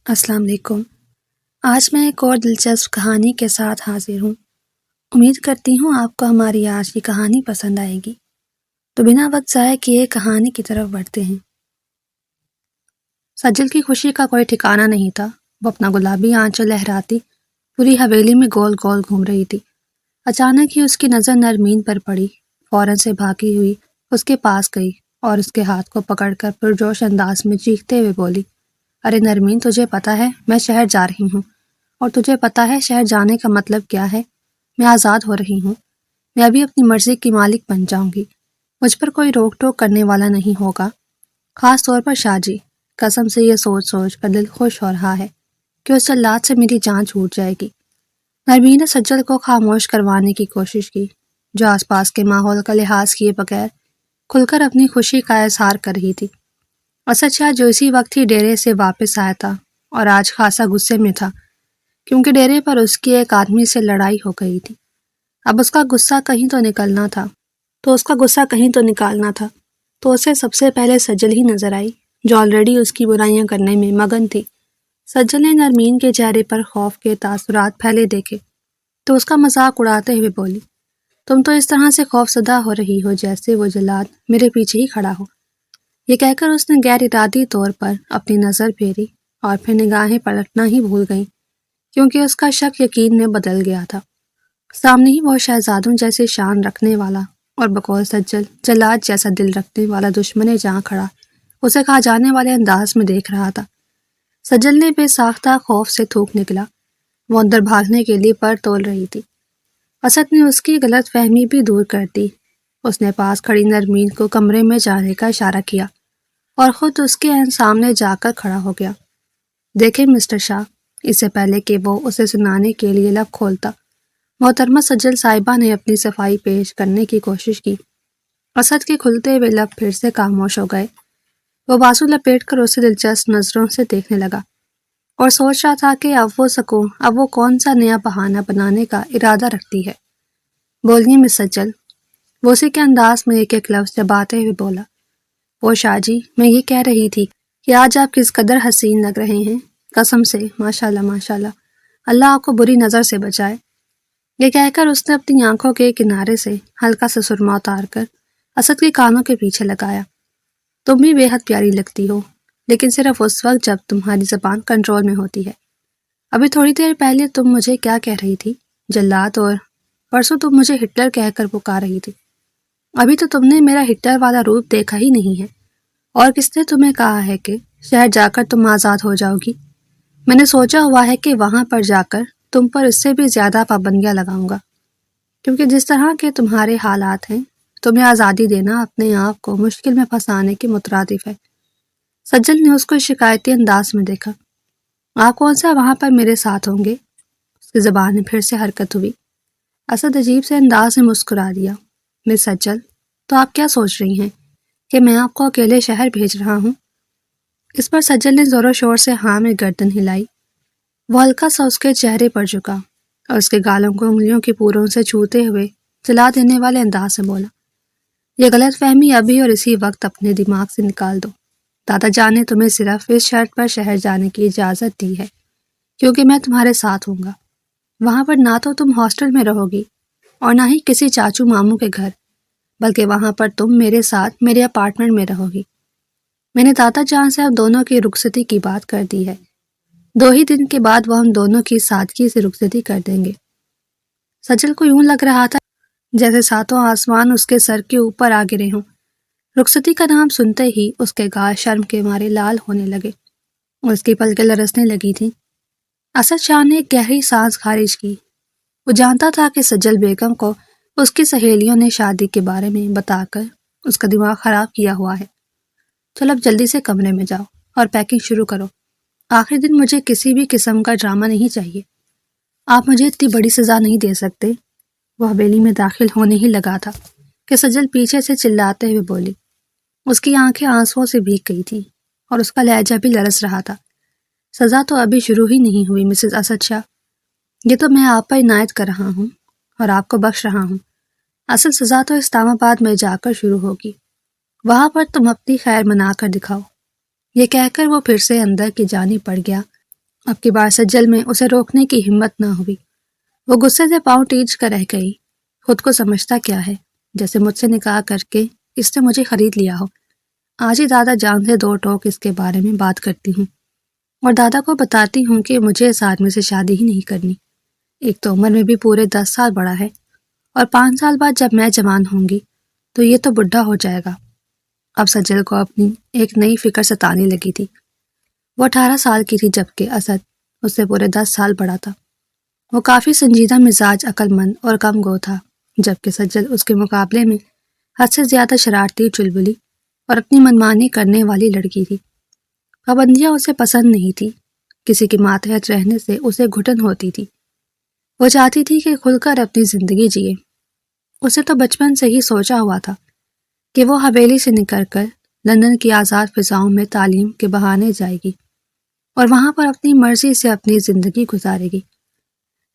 السلام علیکم۔ آج میں ایک اور دلچسپ کہانی کے ساتھ حاضر ہوں۔ امید کرتی ہوں آپ کو ہماری آج کی کہانی پسند آئے گی۔ تو بنا وقت ضائع کیے کہانی کی طرف بڑھتے ہیں۔ سجل کی خوشی کا کوئی ٹھکانہ نہیں تھا۔ وہ اپنا گلابی آنچل لہراتی پوری حویلی میں گول گول گھوم رہی تھی۔ اچانک ہی اس کی نظر نرمین پر پڑی۔ فوراً سے بھاگی ہوئی اس کے پاس گئی اور اس کے ہاتھ کو پکڑ کر پرجوش انداز میں چیختے ہوئے بولی، ارے نرمین، تجھے پتا ہے میں شہر جا رہی ہوں، اور تجھے پتا ہے شہر جانے کا مطلب کیا ہے؟ میں آزاد ہو رہی ہوں۔ میں ابھی اپنی مرضی کی مالک بن جاؤں گی۔ مجھ پر کوئی روک ٹوک کرنے والا نہیں ہوگا، خاص طور پر شاہ جی۔ قسم سے یہ سوچ سوچ کر دل خوش ہو رہا ہے کہ اس جلاد سے میری جان چھوٹ جائے گی۔ نرمین نے سجل کو خاموش کروانے کی کوشش کی، جو آس پاس کے ماحول کا لحاظ کیے بغیر کھل کر اپنی خوشی کا اظہار کر رہی تھی۔ اسد شاہ جو اسی وقت ہی ڈیرے سے واپس آیا تھا اور آج خاصا غصے میں تھا، کیونکہ ڈیرے پر اس کی ایک آدمی سے لڑائی ہو گئی تھی۔ اب اس کا غصہ کہیں تو نکلنا تھا، تو اسے سب سے پہلے سجل ہی نظر آئی، جو آلریڈی اس کی برائیاں کرنے میں مگن تھی۔ سجل نے نرمین کے چہرے پر خوف کے تاثرات پھیلے دیکھے تو اس کا مذاق اڑاتے ہوئے بولی، تم تو اس طرح سے خوف زدہ ہو رہی ہو جیسے وہ جلاد میرے پیچھے ہی کھڑا ہو۔ یہ کہہ کر اس نے غیر ارادی طور پر اپنی نظر پھیری اور پھر نگاہیں پلٹنا ہی بھول گئیں، کیونکہ اس کا شک یقین میں بدل گیا تھا۔ سامنے ہی وہ شہزادوں جیسے شان رکھنے والا اور بقول سجل جلاد جیسا دل رکھنے والا دشمن جہاں کھڑا اسے کھا جانے والے انداز میں دیکھ رہا تھا۔ سجل نے بے ساختہ خوف سے تھوک نکلا۔ وہ اندر بھاگنے کے لیے پر تول رہی تھی۔ اسد نے اس کی غلط فہمی بھی دور کر دی۔ اس نے پاس کھڑی نرمین کو کمرے میں جانے کا اشارہ کیا اور خود اس کے سامنے جا کر کھڑا ہو گیا۔ دیکھیں مسٹر شاہ، اس سے پہلے کہ وہ اسے سنانے کے لیے لب کھولتا، محترمہ سجل صاحبہ نے اپنی صفائی پیش کرنے کی کوشش کی۔ اسد کے کھلتے ہوئے لب پھر سے خاموش ہو گئے۔ وہ بازو لپیٹ کر اسے دلچسپ نظروں سے دیکھنے لگا اور سوچ رہا تھا کہ اب وہ کون سا نیا بہانہ بنانے کا ارادہ رکھتی ہے۔ بولیے مس سجل، وہ اسی کے انداز میں ایک ایک لفظ چباتے ہوئے بولا۔ وہ شاہ جی، میں یہ کہہ رہی تھی کہ آج آپ کس قدر حسین لگ رہے ہیں، قسم سے ماشاءاللہ ماشاءاللہ، اللہ آپ کو بری نظر سے بچائے۔ یہ کہہ کر اس نے اپنی آنکھوں کے کنارے سے ہلکا سا سرما اتار کر اسد کے کانوں کے پیچھے لگایا۔ تم بھی بے حد پیاری لگتی ہو، لیکن صرف اس وقت جب تمہاری زبان کنٹرول میں ہوتی ہے۔ ابھی تھوڑی دیر پہلے تم مجھے کیا کہہ رہی تھی؟ جلاد، اور پرسوں تم مجھے ہٹلر کہہ کر پکار رہی تھی۔ ابھی تو تم نے میرا ہٹلر والا روپ دیکھا ہی نہیں ہے، اور کس نے تمہیں کہا ہے کہ شہر جا کر تم آزاد ہو جاؤ گی؟ میں نے سوچا ہوا ہے کہ وہاں پر جا کر تم پر اس سے بھی زیادہ پابندیاں لگاؤں گا، کیونکہ جس طرح کے تمہارے حالات ہیں، تمہیں آزادی دینا اپنے آپ کو مشکل میں پھنسانے کے مترادف ہے۔ سجل نے اس کو شکایتی انداز میں دیکھا۔ آپ کون سا وہاں پر میرے ساتھ ہوں گے؟ اس کی زبان میں پھر سے حرکت ہوئی۔ اسد عجیب سے انداز میں مسکرا دیا۔ مس سجل، تو آپ کیا سوچ رہی ہیں کہ میں آپ کو اکیلے شہر بھیج رہا ہوں؟ اس پر سجل نے زور و شور سے ہاں میں گردن ہلائی۔ وہ ہلکا سا اس کے چہرے پر جھکا اور اس کے گالوں کو انگلیوں کے پوروں سے چھوتے ہوئے جلا دینے والے انداز سے بولا، یہ غلط فہمی ابھی اور اسی وقت اپنے دماغ سے نکال دو۔ دادا جان نے تمہیں صرف اس شرط پر شہر جانے کی اجازت دی ہے کیونکہ میں تمہارے ساتھ ہوں گا۔ وہاں پر نہ تو تم ہاسٹل میں رہو گی اور نہ ہی کسی چاچو ماموں کے گھر، بلکہ وہاں پر تم میرے ساتھ میرے اپارٹمنٹ میں رہو گی۔ میں نے دادا جان سے اب دونوں کی رخصتی کی بات کر دی ہے۔ 2 ہی دن کے بعد وہ ہم دونوں کی سادگی سے رخصتی کر دیں گے۔ سجل کو یوں لگ رہا تھا جیسے ساتوں آسمان اس کے سر کے اوپر آ گرے ہوں۔ رخصتی کا نام سنتے ہی اس کے گال شرم کے مارے لال ہونے لگے اور اس کی پلکیں لرزنے لگی تھیں۔ اسد شاہ نے ایک گہری سانس خارج کی۔ وہ جانتا تھا کہ سجل بیگم کو اس کی سہیلیوں نے شادی کے بارے میں بتا کر اس کا دماغ خراب کیا ہوا ہے۔ چلو اب جلدی سے کمرے میں جاؤ اور پیکنگ شروع کرو۔ آخری دن مجھے کسی بھی قسم کا ڈرامہ نہیں چاہیے۔ آپ مجھے اتنی بڑی سزا نہیں دے سکتے۔ وہ حویلی میں داخل ہونے ہی لگا تھا کہ سجل پیچھے سے چلاتے ہوئے بولی۔ اس کی آنکھیں آنسوؤں سے بھیگ گئی تھیں اور اس کا لہجہ بھی لرز رہا تھا۔ سزا تو ابھی شروع ہی نہیں ہوئی مسز اسد شاہ، یہ تو میں آپ پر عنایت کر رہا ہوں اور آپ کو بخش رہا ہوں۔ اصل سزا تو اسلام آباد میں جا کر شروع ہوگی، وہاں پر تم اپنی خیر منا کر دکھاؤ۔ یہ کہہ کر وہ پھر سے اندر کی جانب پڑ گیا اب کی بار سجل میں اسے روکنے کی ہمت نہ ہوئی۔ وہ غصے سے پاؤں ٹیچ کر رہ گئی۔ خود کو سمجھتا کیا ہے، جیسے مجھ سے نکاح کر کے اس نے مجھے خرید لیا ہو۔ آج ہی دادا جان سے 2 ٹوک اس کے بارے میں بات کرتی ہوں اور دادا کو بتاتی ہوں کہ مجھے اس آدمی سے شادی ہی نہیں کرنی۔ ایک تو عمر میں بھی پورے 10 سال بڑا ہے، اور 5 سال بعد جب میں جوان ہوں گی تو یہ تو بڈھا ہو جائے گا۔ اب سجل کو اپنی ایک نئی فکر ستانے لگی تھی۔ وہ 18 سال کی تھی جبکہ اسد اس سے پورے 10 سال بڑا تھا۔ وہ کافی سنجیدہ مزاج، عقل مند اور کم گو تھا، جبکہ سجل اس کے مقابلے میں حد سے زیادہ شرارتی، چلبلی اور اپنی منمانی کرنے والی لڑکی تھی۔ پابندیاں اسے پسند نہیں تھی، کسی کے ماتحت رہنے سے اسے گھٹن ہوتی تھی۔ وہ چاہتی تھی کہ کھل کر اپنی زندگی جیے۔ اسے تو بچپن سے ہی سوچا ہوا تھا کہ وہ حویلی سے نکل کر لندن کی آزاد فضاؤں میں تعلیم کے بہانے جائے گی اور وہاں پر اپنی مرضی سے اپنی زندگی گزارے گی۔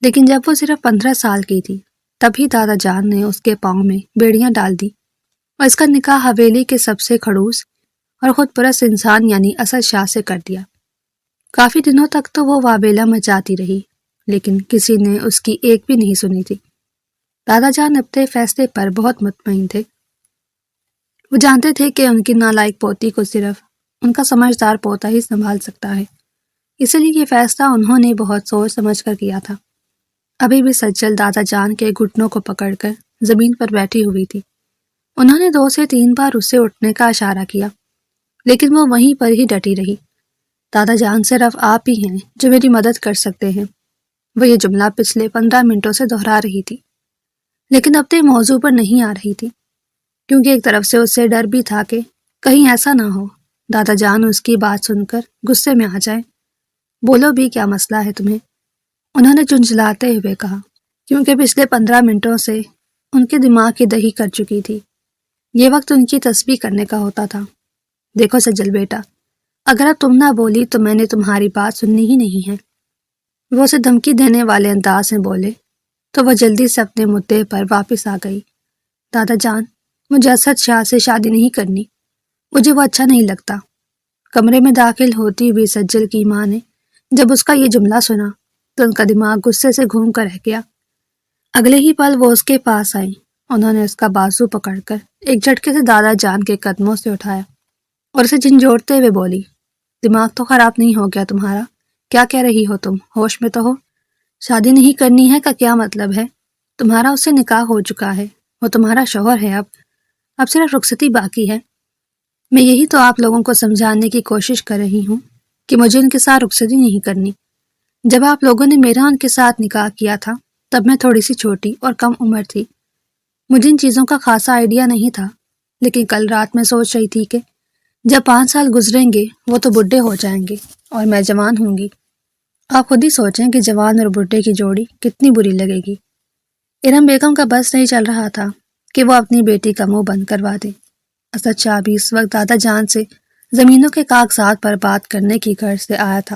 لیکن جب وہ صرف 15 سال کی تھی تبھی دادا جان نے اس کے پاؤں میں بیڑیاں ڈال دی اور اس کا نکاح حویلی کے سب سے خڑوس اور خود پرست انسان یعنی اسد شاہ سے کر دیا۔ کافی دنوں تک تو وہ واویلا مچاتی رہی، لیکن کسی نے اس کی ایک بھی نہیں سنی تھی۔ دادا جان اپنے فیصلے پر بہت مطمئن تھے۔ وہ جانتے تھے کہ ان کی نالائق پوتی کو صرف ان کا سمجھدار پوتا ہی سنبھال سکتا ہے، اسی لیے یہ فیصلہ انہوں نے بہت سوچ سمجھ کر کیا تھا۔ ابھی بھی سجل دادا جان کے گھٹنوں کو پکڑ کر زمین پر بیٹھی ہوئی تھی۔ انہوں نے 2 سے 3 بار اسے اٹھنے کا اشارہ کیا، لیکن وہ وہیں پر ہی ڈٹی رہی۔ دادا جان صرف آپ ہی ہیں جو میری مدد کر سکتے ہیں، وہ یہ جملہ پچھلے 15 منٹوں سے دہرا رہی تھی، لیکن اپنے موضوع پر نہیں آ رہی تھی، کیونکہ ایک طرف سے اسے ڈر بھی تھا کہ کہیں ایسا نہ ہو دادا جان اس کی بات سن کر غصے میں آ جائیں۔ بولو بھی، کیا مسئلہ ہے تمہیں؟ انہوں نے جھنجھلاتے ہوئے کہا، کیونکہ پچھلے 15 منٹوں سے ان کے دماغ کی دہی کر چکی تھی۔ یہ وقت ان کی تسبیح کرنے کا ہوتا تھا۔ دیکھو سجل بیٹا، اگر اب تم نہ بولی تو میں نے تمہاری بات سننی ہی نہیں ہے۔ وہ اسے دھمکی دینے والے انداز میں بولے تو وہ جلدی سے اپنے مدعے پر واپس آ گئی۔ دادا جان، مجھے اسد شاہ سے شادی نہیں کرنی، مجھے وہ اچھا نہیں لگتا۔ کمرے میں داخل ہوتی ہوئی سجل کی ماں نے جب اس کا یہ جملہ سنا تو ان کا دماغ غصے سے گھوم کر رہ گیا۔ اگلے ہی پل وہ اس کے پاس آئیں۔ انہوں نے اس کا بازو پکڑ کر ایک جھٹکے سے دادا جان کے قدموں سے اٹھایا اور اسے جھنجھوڑتے ہوئے بولی، دماغ تو خراب نہیں ہو گیا تمہارا؟ کیا کہہ رہی ہو تم؟ ہوش میں تو ہو؟ شادی نہیں کرنی ہے کا کیا مطلب ہے؟ تمہارا اس سے نکاح ہو چکا ہے، وہ تمہارا شوہر ہے، اب صرف رخصتی باقی ہے۔ میں یہی تو آپ لوگوں کو سمجھانے کی کوشش کر رہی ہوں کہ مجھے ان کے ساتھ رخصتی نہیں کرنی۔ جب آپ لوگوں نے میرا ان کے ساتھ نکاح کیا تھا تب میں تھوڑی سی چھوٹی اور کم عمر تھی، مجھے ان چیزوں کا خاصا آئیڈیا نہیں تھا، لیکن کل رات میں سوچ رہی تھی کہ جب 5 سال گزریں گے وہ تو بڈھے ہو جائیں گے اور میں جوان ہوں گی۔ آپ خود ہی سوچیں کہ جوان اور بڈھے کی جوڑی کتنی بری لگے گی۔ ارم بیگم کا بس نہیں چل رہا تھا کہ وہ اپنی بیٹی کا منہ بند کروا دے۔ اسد شاہ بھی اس وقت دادا جان سے زمینوں کے کاغذات پر بات کرنے کی غرض سے آیا تھا۔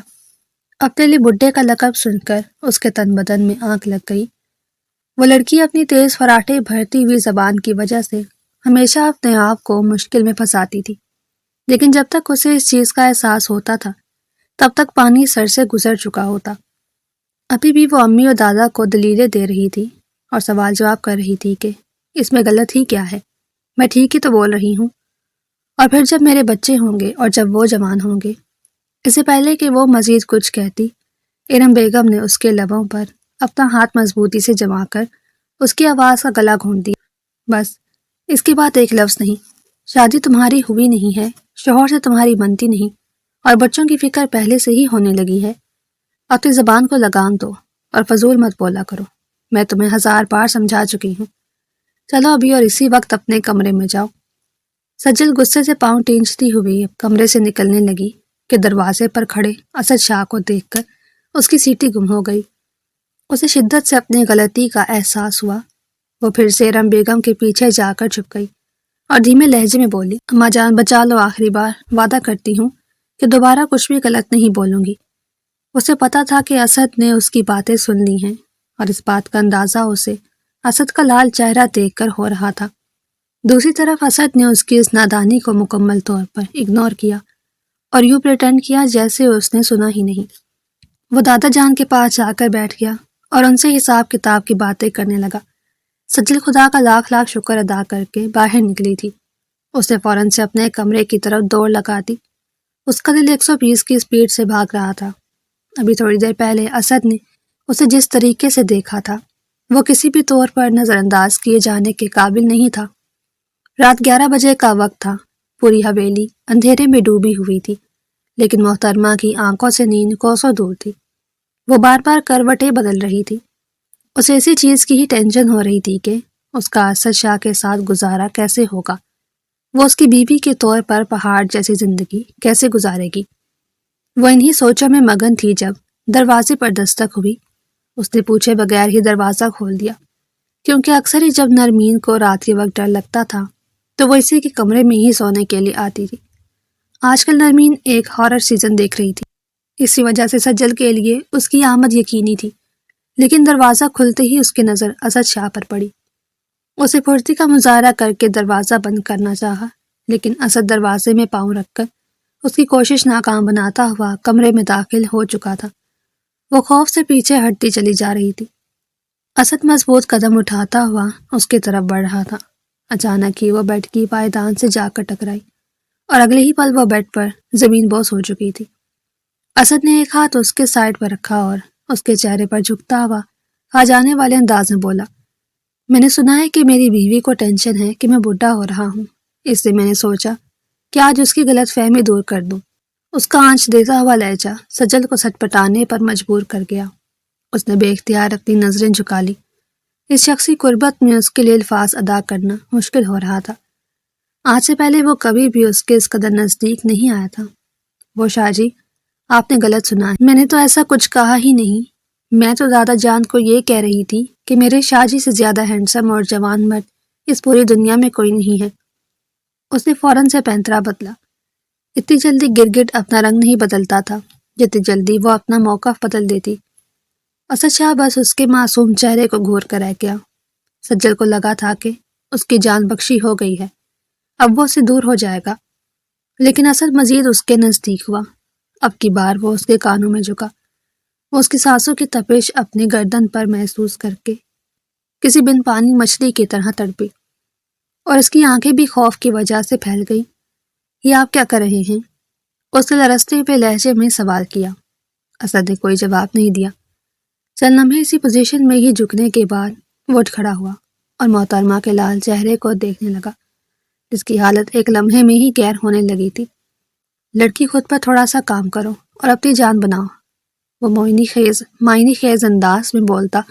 اپنے لیے بڈھے کا لقب سن کر اس کے تن بدن میں آنکھ لگ گئی۔ وہ لڑکی اپنی تیز فراٹے بھرتی ہوئی زبان کی وجہ سے ہمیشہ اپنے آپ کو مشکل میں پھنساتی تھی، لیکن جب تک اسے اس چیز کا احساس ہوتا تھا تب تک پانی سر سے گزر چکا ہوتا۔ ابھی بھی وہ امی اور دادا کو دلیلیں دے رہی تھی اور سوال جواب کر رہی تھی کہ اس میں غلط ہی کیا ہے، میں ٹھیک ہی تو بول رہی ہوں، اور پھر جب میرے بچے ہوں گے اور جب وہ جوان ہوں گے۔ اس سے پہلے کہ وہ مزید کچھ کہتی، ارم بیگم نے اس کے لبوں پر اپنا ہاتھ مضبوطی سے جما کر اس کی آواز کا گلا گھونٹ دیا۔ بس اس کے بعد ایک لفظ نہیں، شادی تمہاری ہوئی نہیں ہے، شوہر سے تمہاری بنتی نہیں، اور بچوں کی فکر پہلے سے ہی ہونے لگی ہے۔ اپنی زبان کو لگام دو اور فضول مت بولا کرو، میں تمہیں 1000 بار سمجھا چکی ہوں۔ چلو ابھی اور اسی وقت اپنے کمرے میں جاؤ۔ سجل غصے سے پاؤں ٹینچتی ہوئی کمرے سے نکلنے لگی کہ دروازے پر کھڑے اسد شاہ کو دیکھ کر اس کی سیٹی گم ہو گئی۔ اسے شدت سے اپنی غلطی کا احساس ہوا۔ وہ پھر سے ارم بیگم کے پیچھے جا کر چھپ گئی اور دھیمے لہجے میں بولی، اماں جان بچا لو، آخری بار وعدہ کرتی ہوں کہ دوبارہ کچھ بھی غلط نہیں بولوں گی۔ اسے پتا تھا کہ اسد نے اس کی باتیں سن لی ہیں، اور اس بات کا اندازہ اسے اسد کا لال چہرہ دیکھ کر ہو رہا تھا۔ دوسری طرف اسد نے اس کی اس نادانی کو مکمل طور پر اگنور کیا اور یوں پریٹینڈ کیا جیسے اس نے سنا ہی نہیں۔ وہ دادا جان کے پاس جا کر بیٹھ گیا اور ان سے حساب کتاب کی باتیں کرنے لگا۔ سجل خدا کا لاکھ لاکھ شکر ادا کر کے باہر نکلی تھی۔ اس نے فوراً سے اپنے کمرے کی طرف دوڑ لگا دی۔ اس کا دل 120 کی اسپیڈ سے بھاگ رہا تھا۔ ابھی تھوڑی دیر پہلے اسد نے اسے جس طریقے سے دیکھا تھا وہ کسی بھی طور پر نظر انداز کیے جانے کے قابل نہیں تھا۔ رات 11 بجے کا وقت تھا۔ پوری حویلی اندھیرے میں ڈوبی ہوئی تھی، لیکن محترمہ کی آنکھوں سے نیند کوسوں دور تھی۔ وہ بار بار کروٹیں بدل رہی تھی۔ اسے اسی چیز کی ہی ٹینشن ہو رہی تھی کہ اس کا اسد شاہ کے ساتھ گزارا کیسے ہوگا، وہ اس کی بیوی کے طور پر پہاڑ جیسی زندگی کیسے گزارے گی۔ وہ انہی سوچوں میں مگن تھی جب دروازے پر دستک ہوئی۔ اس نے پوچھے بغیر ہی دروازہ کھول دیا، کیونکہ اکثر ہی جب نرمین کو رات کے وقت ڈر لگتا تھا تو وہ اسی کے کمرے میں ہی سونے کے لیے آتی تھی۔ آج کل نرمین ایک ہارر سیزن دیکھ رہی تھی، اسی وجہ سے سجل کے لیے اس کی آمد یقینی تھی، لیکن دروازہ کھلتے ہی اس کی نظر اسد شاہ پر پڑی۔ اسے پھرتی کا مظاہرہ کر کے دروازہ بند کرنا چاہا، لیکن اسد دروازے میں پاؤں رکھ کر اس کی کوشش ناکام بناتا ہوا کمرے میں داخل ہو چکا تھا۔ وہ خوف سے پیچھے ہٹتی چلی جا رہی تھی۔ اسد مضبوط قدم اٹھاتا ہوا اس کی طرف بڑھ رہا تھا۔ اچانک ہی وہ بیڈ کی پائیدان سے جا کر ٹکرائی اور اگلے ہی پل وہ بیڈ پر زمین بوس ہو چکی تھی۔ اسد نے ایک ہاتھ اس کے سائڈ پر رکھا اور اس کے چہرے پر جھکتا ہوا آ جانے والے انداز میں بولا، میں نے سنا ہے کہ میری بیوی کو ٹینشن ہے کہ میں بوڑھا ہو رہا ہوں، اس لیے میں نے سوچا کہ آج اس کی غلط فہمی دور کر دوں۔ اس کا آنچ دیتا ہوا لہجہ سجل کو سٹپٹانے پر مجبور کر گیا۔ اس نے بے اختیار اپنی نظریں جھکا لی۔ اس شخصی قربت میں اس کے لیے الفاظ ادا کرنا مشکل ہو رہا تھا۔ آج سے پہلے وہ کبھی بھی اس کے اس قدر نزدیک نہیں آیا تھا۔ وہ شاہ جی، آپ نے غلط سنا ہے، میں نے تو ایسا کچھ کہا ہی نہیں۔ میں تو دادا جان کو یہ کہہ رہی تھی کہ میرے شاہ جی سے زیادہ ہینڈسم اور جوان مرد اس پوری دنیا میں کوئی نہیں ہے۔ اس نے فوراً سے پینترا بدلا۔ اتنی جلدی گرگٹ اپنا رنگ نہیں بدلتا تھا جتنی جلدی وہ اپنا موقف بدل دیتی۔ اسد شاہ بس اس کے معصوم چہرے کو گھور کر رہ گیا۔ سجل کو لگا تھا کہ اس کی جان بخشی ہو گئی ہے، اب وہ اسے دور ہو جائے گا، لیکن اسد مزید اس کے نزدیک ہوا۔ اب کی بار وہ اس کے کانوں میں جھکا۔ وہ اس کی سانسوں کی تپش اپنے گردن پر محسوس کر کے کسی بن پانی مچھلی کی طرح تڑپی، اور اس کی آنکھیں بھی خوف کی وجہ سے پھیل گئی۔ یہ آپ کیا کر رہے ہیں؟ اس نے لرزتے ہوئے لہجے میں سوال کیا۔ اسد نے کوئی جواب نہیں دیا۔ چند لمحے اسی پوزیشن میں ہی جھکنے کے بعد وہ اٹھ کھڑا ہوا اور محترمہ کے لال چہرے کو دیکھنے لگا، جس کی حالت ایک لمحے میں ہی غیر ہونے لگی تھی۔ لڑکی، خود پر تھوڑا سا کام کرو اور اپنی جان بناؤ، وہ معنی خیز انداز میں بولتا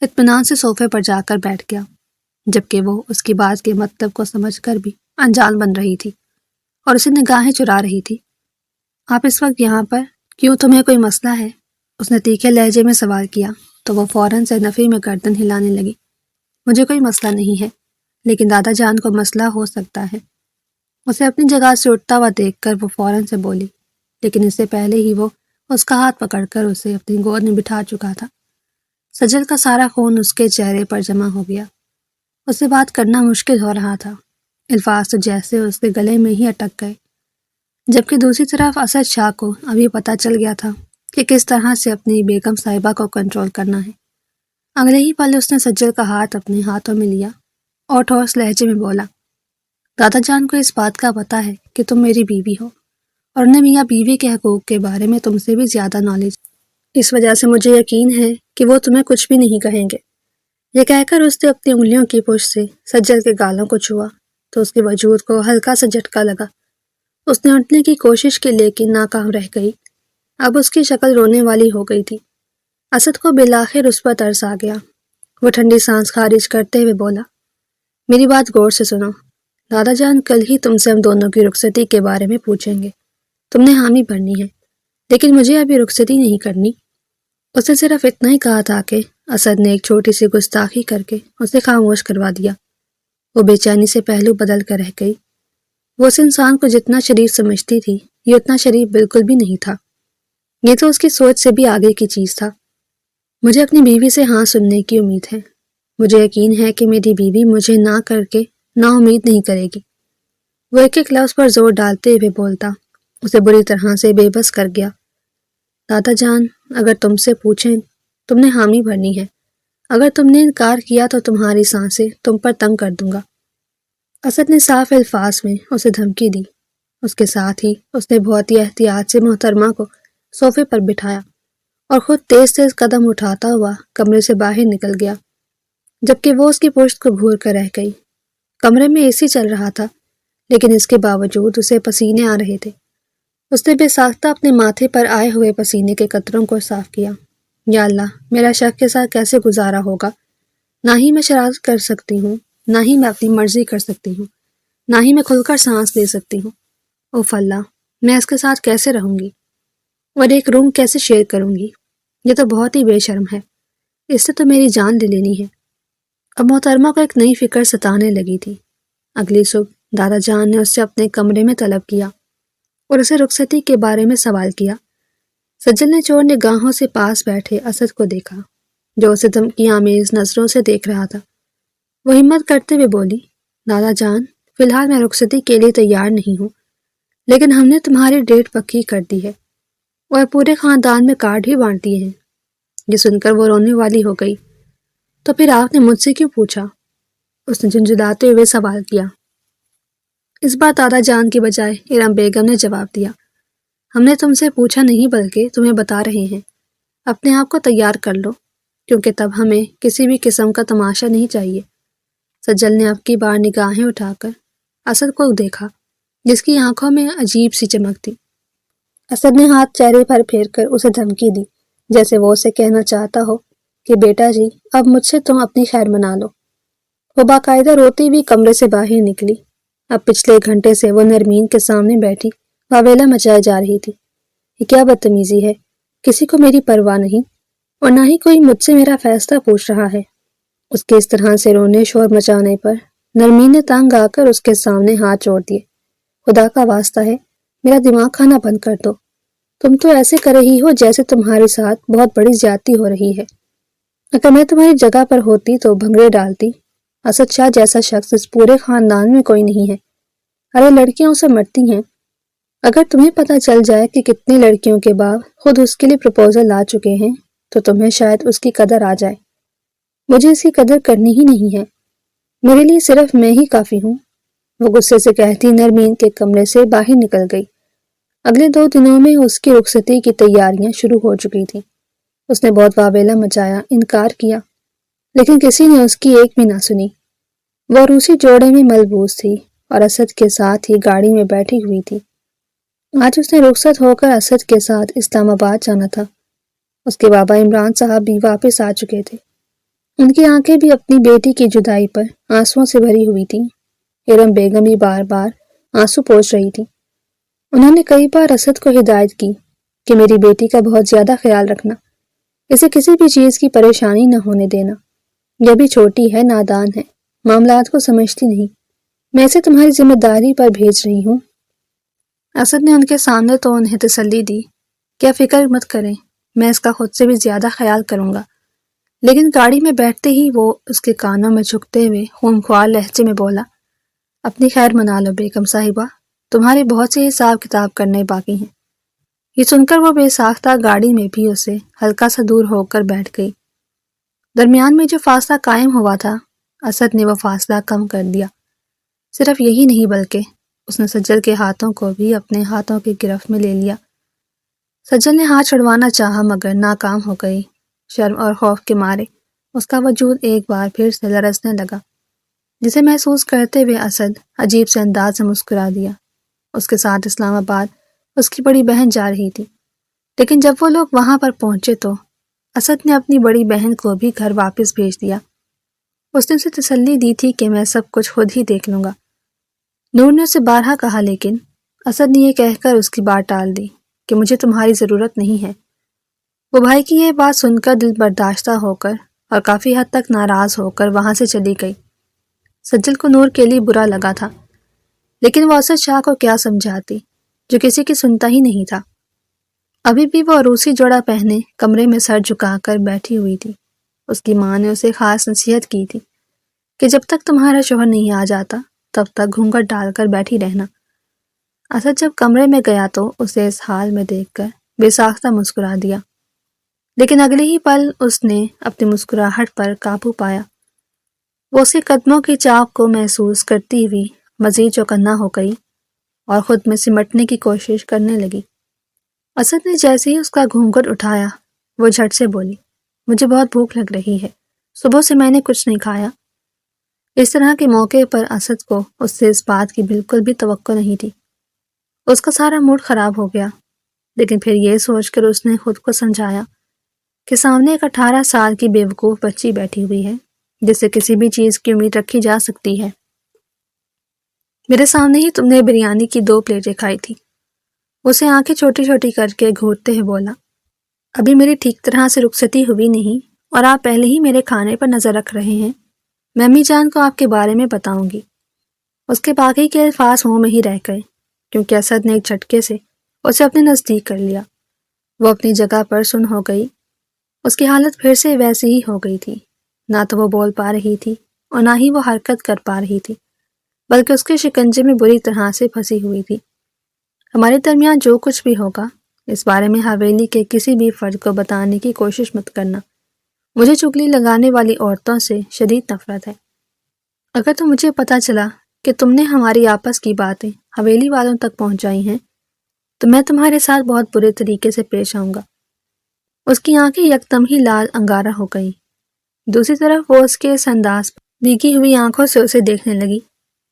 اطمینان سے صوفے پر جا کر بیٹھ گیا، جبکہ وہ اس کی بات کے مطلب کو سمجھ کر بھی انجان بن رہی تھی اور اسے نگاہیں چرا رہی تھی۔ آپ اس وقت یہاں پر کیوں؟ تمہیں کوئی مسئلہ ہے؟ اس نے تیکھے لہجے میں سوال کیا تو وہ فوراً سے نفی میں گردن ہلانے لگی۔ مجھے کوئی مسئلہ نہیں ہے، لیکن دادا جان کو مسئلہ ہو سکتا ہے۔ اسے اپنی جگہ سے اٹھتا ہوا دیکھ کر وہ فوراً سے بولی، لیکن اس سے پہلے ہی وہ اس کا ہاتھ پکڑ کر اسے اپنی گود میں بٹھا چکا تھا۔ سجل کا سارا خون اس کے چہرے پر جمع ہو گیا۔ اسے بات کرنا مشکل ہو رہا تھا، الفاظ تو جیسے اس کے گلے میں ہی اٹک گئے، جبکہ دوسری طرف اسد شاہ کو ابھی پتہ چل گیا تھا کہ کس طرح سے اپنی بیگم صاحبہ کو کنٹرول کرنا ہے۔ اگلے ہی پل اس نے سجل کا ہاتھ اپنے ہاتھوں میں لیا اور ٹھوس لہجے میں بولا، دادا جان کو اس بات کا پتہ ہے کہ تم میری بیوی ہو، اور انہیں میاں بیوی کے حقوق کے بارے میں تم سے بھی زیادہ نالج، اس وجہ سے مجھے یقین ہے کہ وہ تمہیں کچھ بھی نہیں کہیں گے۔ یہ کہہ کر اس نے اپنی انگلیوں کی پشت سے سجل کے گالوں کو چھوا تو اس کے وجود کو ہلکا سا جھٹکا لگا۔ اس نے اٹھنے کی کوشش کی لیکن ناکام رہ گئی۔ اب اس کی شکل رونے والی ہو گئی تھی۔ اسد کو بالآخر اس پر ترس آ گیا۔ وہ ٹھنڈی سانس خارج کرتے ہوئے بولا، میری بات غور سے سنو، دادا جان کل ہی تم سے ہم دونوں کی رخصتی کے بارے میں پوچھیں گے، تم نے حامی بھرنی ہے، لیکن مجھے ابھی رخصتی نہیں کرنی۔ اس نے صرف اتنا ہی کہا تھا کہ اسد نے ایک چھوٹی سی گستاخی کر کے اسے خاموش کروا دیا۔ وہ بے چینی سے پہلو بدل کر رہ گئی۔ وہ اس انسان کو جتنا شریف سمجھتی تھی یہ اتنا شریف بالکل بھی نہیں تھا، یہ تو اس کی سوچ سے بھی آگے کی چیز تھا۔ مجھے اپنی بیوی سے ہاں سننے کی امید ہے، مجھے یقین ہے کہ میری بیوی مجھے نہ کر کے نا امید نہیں کرے گی۔ وہ ایک ایک لفظ پر زور ڈالتے ہوئے بولتا اسے بری طرح سے بے بس کر گیا۔ دادا جان، اگر تم سے پوچھیں تم نے حامی بھرنی ہے، اگر تم نے انکار کیا تو تمہاری سانسیں تم پر تنگ کر دوں گا۔ اسد نے صاف الفاظ میں اسے دھمکی دی۔ اس کے ساتھ ہی اس نے بہت ہی احتیاط سے محترمہ کو صوفے پر بٹھایا اور خود تیز تیز قدم اٹھاتا ہوا کمرے سے باہر نکل گیا، جبکہ وہ اس کی پشت کو گھور کر رہ گئی۔ کمرے میں اے سی چل رہا تھا، لیکن اس کے باوجود اسے پسینے آ رہے تھے۔ اس نے بے ساختہ اپنے ماتھے پر آئے ہوئے پسینے کے قطروں کو صاف کیا۔ یا اللہ، میرا شک کے ساتھ کیسے گزارا ہوگا؟ نہ ہی میں شرارت کر سکتی ہوں، نہ ہی میں اپنی مرضی کر سکتی ہوں، نہ ہی میں کھل کر سانس لے سکتی ہوں۔ اوف اللہ، میں اس کے ساتھ کیسے رہوں گی اور ایک روم کیسے شیئر کروں گی؟ یہ تو بہت ہی بے شرم ہے، اس سے تو میری جان لے لینی ہے۔ اب محترمہ کو ایک نئی فکر ستانے لگی تھی۔ اگلی صبح دادا جان نے اس سے اپنے کمرے میں طلب کیا اور اسے رخصتی کے بارے میں سوال کیا۔ سجل نے چور نگاہوں سے پاس بیٹھے اسد کو دیکھا، جو اسے دھمکی آمیز نظروں سے دیکھ رہا تھا۔ وہ ہمت کرتے ہوئے بولی، دادا جان، فی الحال میں رخصتی کے لیے تیار نہیں ہوں، لیکن ہم نے تمہاری ڈیٹ پکی کر دی ہے اور پورے خاندان میں کارڈ بھی بانٹ دیے ہیں۔ یہ سن کر وہ رونے والی ہو گئی۔ تو پھر آپ نے مجھ سے کیوں پوچھا؟ اس نے جھنجھلاتے ہوئے سوال کیا۔ اس بار دادا جان کی بجائے ارم بیگم نے جواب دیا، ہم نے تم سے پوچھا نہیں بلکہ تمہیں بتا رہے ہیں۔ اپنے آپ کو تیار کر لو، کیونکہ تب ہمیں کسی بھی قسم کا تماشا نہیں چاہیے۔ سجل نے اب کی بار نگاہیں اٹھا کر اسد کو دیکھا، جس کی آنکھوں میں عجیب سی چمک تھی۔ اسد نے ہاتھ چہرے پر پھیر کر اسے دھمکی دی، جیسے وہ اسے کہنا چاہتا ہو کہ بیٹا جی، اب مجھ سے تم اپنی خیر منا لو۔ وہ باقاعدہ روتی ہوئی کمرے سے باہر نکلی۔ اب پچھلے گھنٹے سے وہ نرمین کے سامنے بیٹھی واویلا مچائے جا رہی تھی۔ یہ کیا بدتمیزی ہے، کسی کو میری پرواہ نہیں اور نہ ہی کوئی مجھ سے میرا فیصلہ پوچھ رہا ہے۔ اس کے اس طرح سے رونے شور مچانے پر نرمین نے تنگ آ کر اس کے سامنے ہاتھ جوڑ دیے۔ خدا کا واسطہ ہے، میرا دماغ کھانا بند کر دو۔ تم تو ایسے کر رہی ہو جیسے تمہارے ساتھ بہت بڑی زیادتی ہو رہی ہے۔ اگر میں تمہاری جگہ پر ہوتی تو بھنگڑے ڈالتی۔ اسد شاہ جیسا شخص اس پورے خاندان میں کوئی نہیں ہے۔ ارے لڑکیاں اسے مرتی ہیں۔ اگر تمہیں پتہ چل جائے کہ کتنی لڑکیوں کے باپ خود اس کے لیے پرپوزل لا چکے ہیں تو تمہیں شاید اس کی قدر آ جائے۔ مجھے اس کی قدر کرنی ہی نہیں ہے، میرے لیے صرف میں ہی کافی ہوں۔ وہ غصے سے کہتی نرمین کے کمرے سے باہر نکل گئی۔ اگلے 2 دنوں میں اس کی رخصتی کی تیاریاں شروع ہو چکی تھیں۔ اس نے بہت واویلا مچایا، انکار کیا، لیکن کسی نے اس کی ایک بھی نہ سنی۔ وہ روسی جوڑے میں ملبوس تھی اور اسد کے ساتھ ہی گاڑی میں بیٹھی ہوئی تھی۔ آج اس نے رخصت ہو کر اسد کے ساتھ اسلام آباد جانا تھا۔ اس کے بابا عمران صاحب بھی واپس آ چکے تھے۔ ان کی آنکھیں بھی اپنی بیٹی کی جدائی پر آنسوؤں سے بھری ہوئی تھیں۔ ارم بیگم بھی بار بار آنسو پوچھ رہی تھی۔ انہوں نے کئی بار اسد کو ہدایت کی کہ میری بیٹی کا بہت زیادہ خیال رکھنا، اسے کسی بھی چیز کی پریشانی نہ ہونے دینا۔ یہ بھی چھوٹی ہے، نادان ہے، معاملات کو سمجھتی نہیں۔ میں اسے تمہاری ذمہ داری پر بھیج رہی ہوں۔ اسد نے ان کے سامنے تو انہیں تسلی دی، کیا فکر مت کریں، میں اس کا خود سے بھی زیادہ خیال کروں گا۔ لیکن گاڑی میں بیٹھتے ہی وہ اس کے کانوں میں جھکتے ہوئے خونخوار لہجے میں بولا، اپنی خیر منا لو بیگم صاحبہ، تمہارے بہت سے حساب کتاب کرنے باقی ہیں۔ یہ سن کر وہ بے ساختہ گاڑی میں بھی اسے ہلکا سا دور ہو کر بیٹھ گئی۔ درمیان میں جو فاصلہ قائم ہوا تھا، اسد نے وہ فاصلہ کم کر دیا۔ صرف یہی نہیں بلکہ اس نے سجل کے ہاتھوں کو بھی اپنے ہاتھوں کی گرفت میں لے لیا۔ سجل نے ہاتھ چھڑوانا چاہا مگر ناکام ہو گئی۔ شرم اور خوف کے مارے اس کا وجود ایک بار پھر سے لرزنے لگا، جسے محسوس کرتے ہوئے اسد عجیب سے انداز سے مسکرا دیا۔ اس کے ساتھ اسلام آباد اس کی بڑی بہن جا رہی تھی، لیکن جب وہ لوگ وہاں پر پہنچے تو اسد نے اپنی بڑی بہن کو بھی گھر واپس بھیج دیا۔ اس نے اسے تسلی دی تھی کہ میں سب کچھ خود ہی دیکھ لوں گا۔ نور نے اسے بارہا کہا، لیکن اسد نے یہ کہہ کر اس کی بات ٹال دی کہ مجھے تمہاری ضرورت نہیں ہے۔ وہ بھائی کی یہ بات سن کر دل برداشتہ ہو کر اور کافی حد تک ناراض ہو کر وہاں سے چلی گئی۔ سجل کو نور کے لیے برا لگا تھا، لیکن وہ اسد شاہ کو کیا سمجھاتی جو کسی کی سنتا ہی نہیں تھا۔ ابھی بھی وہ روسی جوڑا پہنے کمرے میں سر جھکا کر بیٹھی ہوئی تھی۔ اس کی ماں نے اسے خاص نصیحت کی تھی کہ جب تک تمہارا شوہر نہیں آ جاتا تب تک گھونگھٹ ڈال کر بیٹھی رہنا۔ اسد جب کمرے میں گیا تو اسے اس حال میں دیکھ کر بے ساختہ مسکرا دیا، لیکن اگلے ہی پل اس نے اپنی مسکراہٹ پر قابو پایا۔ وہ اس کے قدموں کی چاپ کو محسوس کرتی ہوئی مزید چوکنا ہو گئی اور خود میں سمٹنے کی کوشش کرنے لگی۔ اسد نے جیسے ہی اس کا گھونگھٹ اٹھایا، وہ جھٹ سے بولی، مجھے بہت بھوک لگ رہی ہے، صبح سے میں نے کچھ نہیں کھایا۔ اس طرح کے موقع پر اسد کو اس سے اس بات کی بالکل بھی توقع نہیں تھی۔ اس کا سارا موڈ خراب ہو گیا، لیکن پھر یہ سوچ کر اس نے خود کو سمجھایا کہ سامنے ایک 18 سال کی بے وقوف بچی بیٹھی ہوئی ہے جس سے کسی بھی چیز کی امید رکھی جا سکتی ہے۔ میرے سامنے ہی تم نے بریانی کی 2 پلیٹیں کھائی تھی۔ اسے آنکھیں چھوٹی چھوٹی کر کے گھورتے ہوئے بولا، ابھی میری ٹھیک طرح سے رخصتی ہوئی نہیں اور آپ پہلے ہی میرے کھانے پر نظر رکھ رہے ہیں۔ میں امی جان کو آپ کے بارے میں بتاؤں گی۔ اس کے باقی کے الفاظ منہ میں ہی رہ گئے کیونکہ اسد نے ایک جھٹکے سے اسے اپنے نزدیک کر لیا۔ وہ اپنی جگہ پر سن ہو گئی۔ اس کی حالت پھر سے ویسی ہی ہو گئی تھی، نہ تو وہ بول پا رہی تھی اور نہ ہی وہ حرکت کر پا رہی تھی، بلکہ اس کے شکنجے میں بری طرح سے پھنسی ہوئی تھی۔ ہمارے درمیان جو کچھ بھی ہوگا اس بارے میں حویلی کے کسی بھی فرد کو بتانے کی کوشش مت کرنا۔ مجھے چگلی لگانے والی عورتوں سے شدید نفرت ہے۔ اگر تو مجھے پتہ چلا کہ تم نے ہماری آپس کی باتیں حویلی والوں تک پہنچائی ہیں تو میں تمہارے ساتھ بہت برے طریقے سے پیش آؤں گا۔ اس کی آنکھیں یکدم ہی لال انگارہ ہو گئیں۔ دوسری طرف وہ اس کے اس انداز پر بھیگی ہوئی آنکھوں سے اسے دیکھنے لگی۔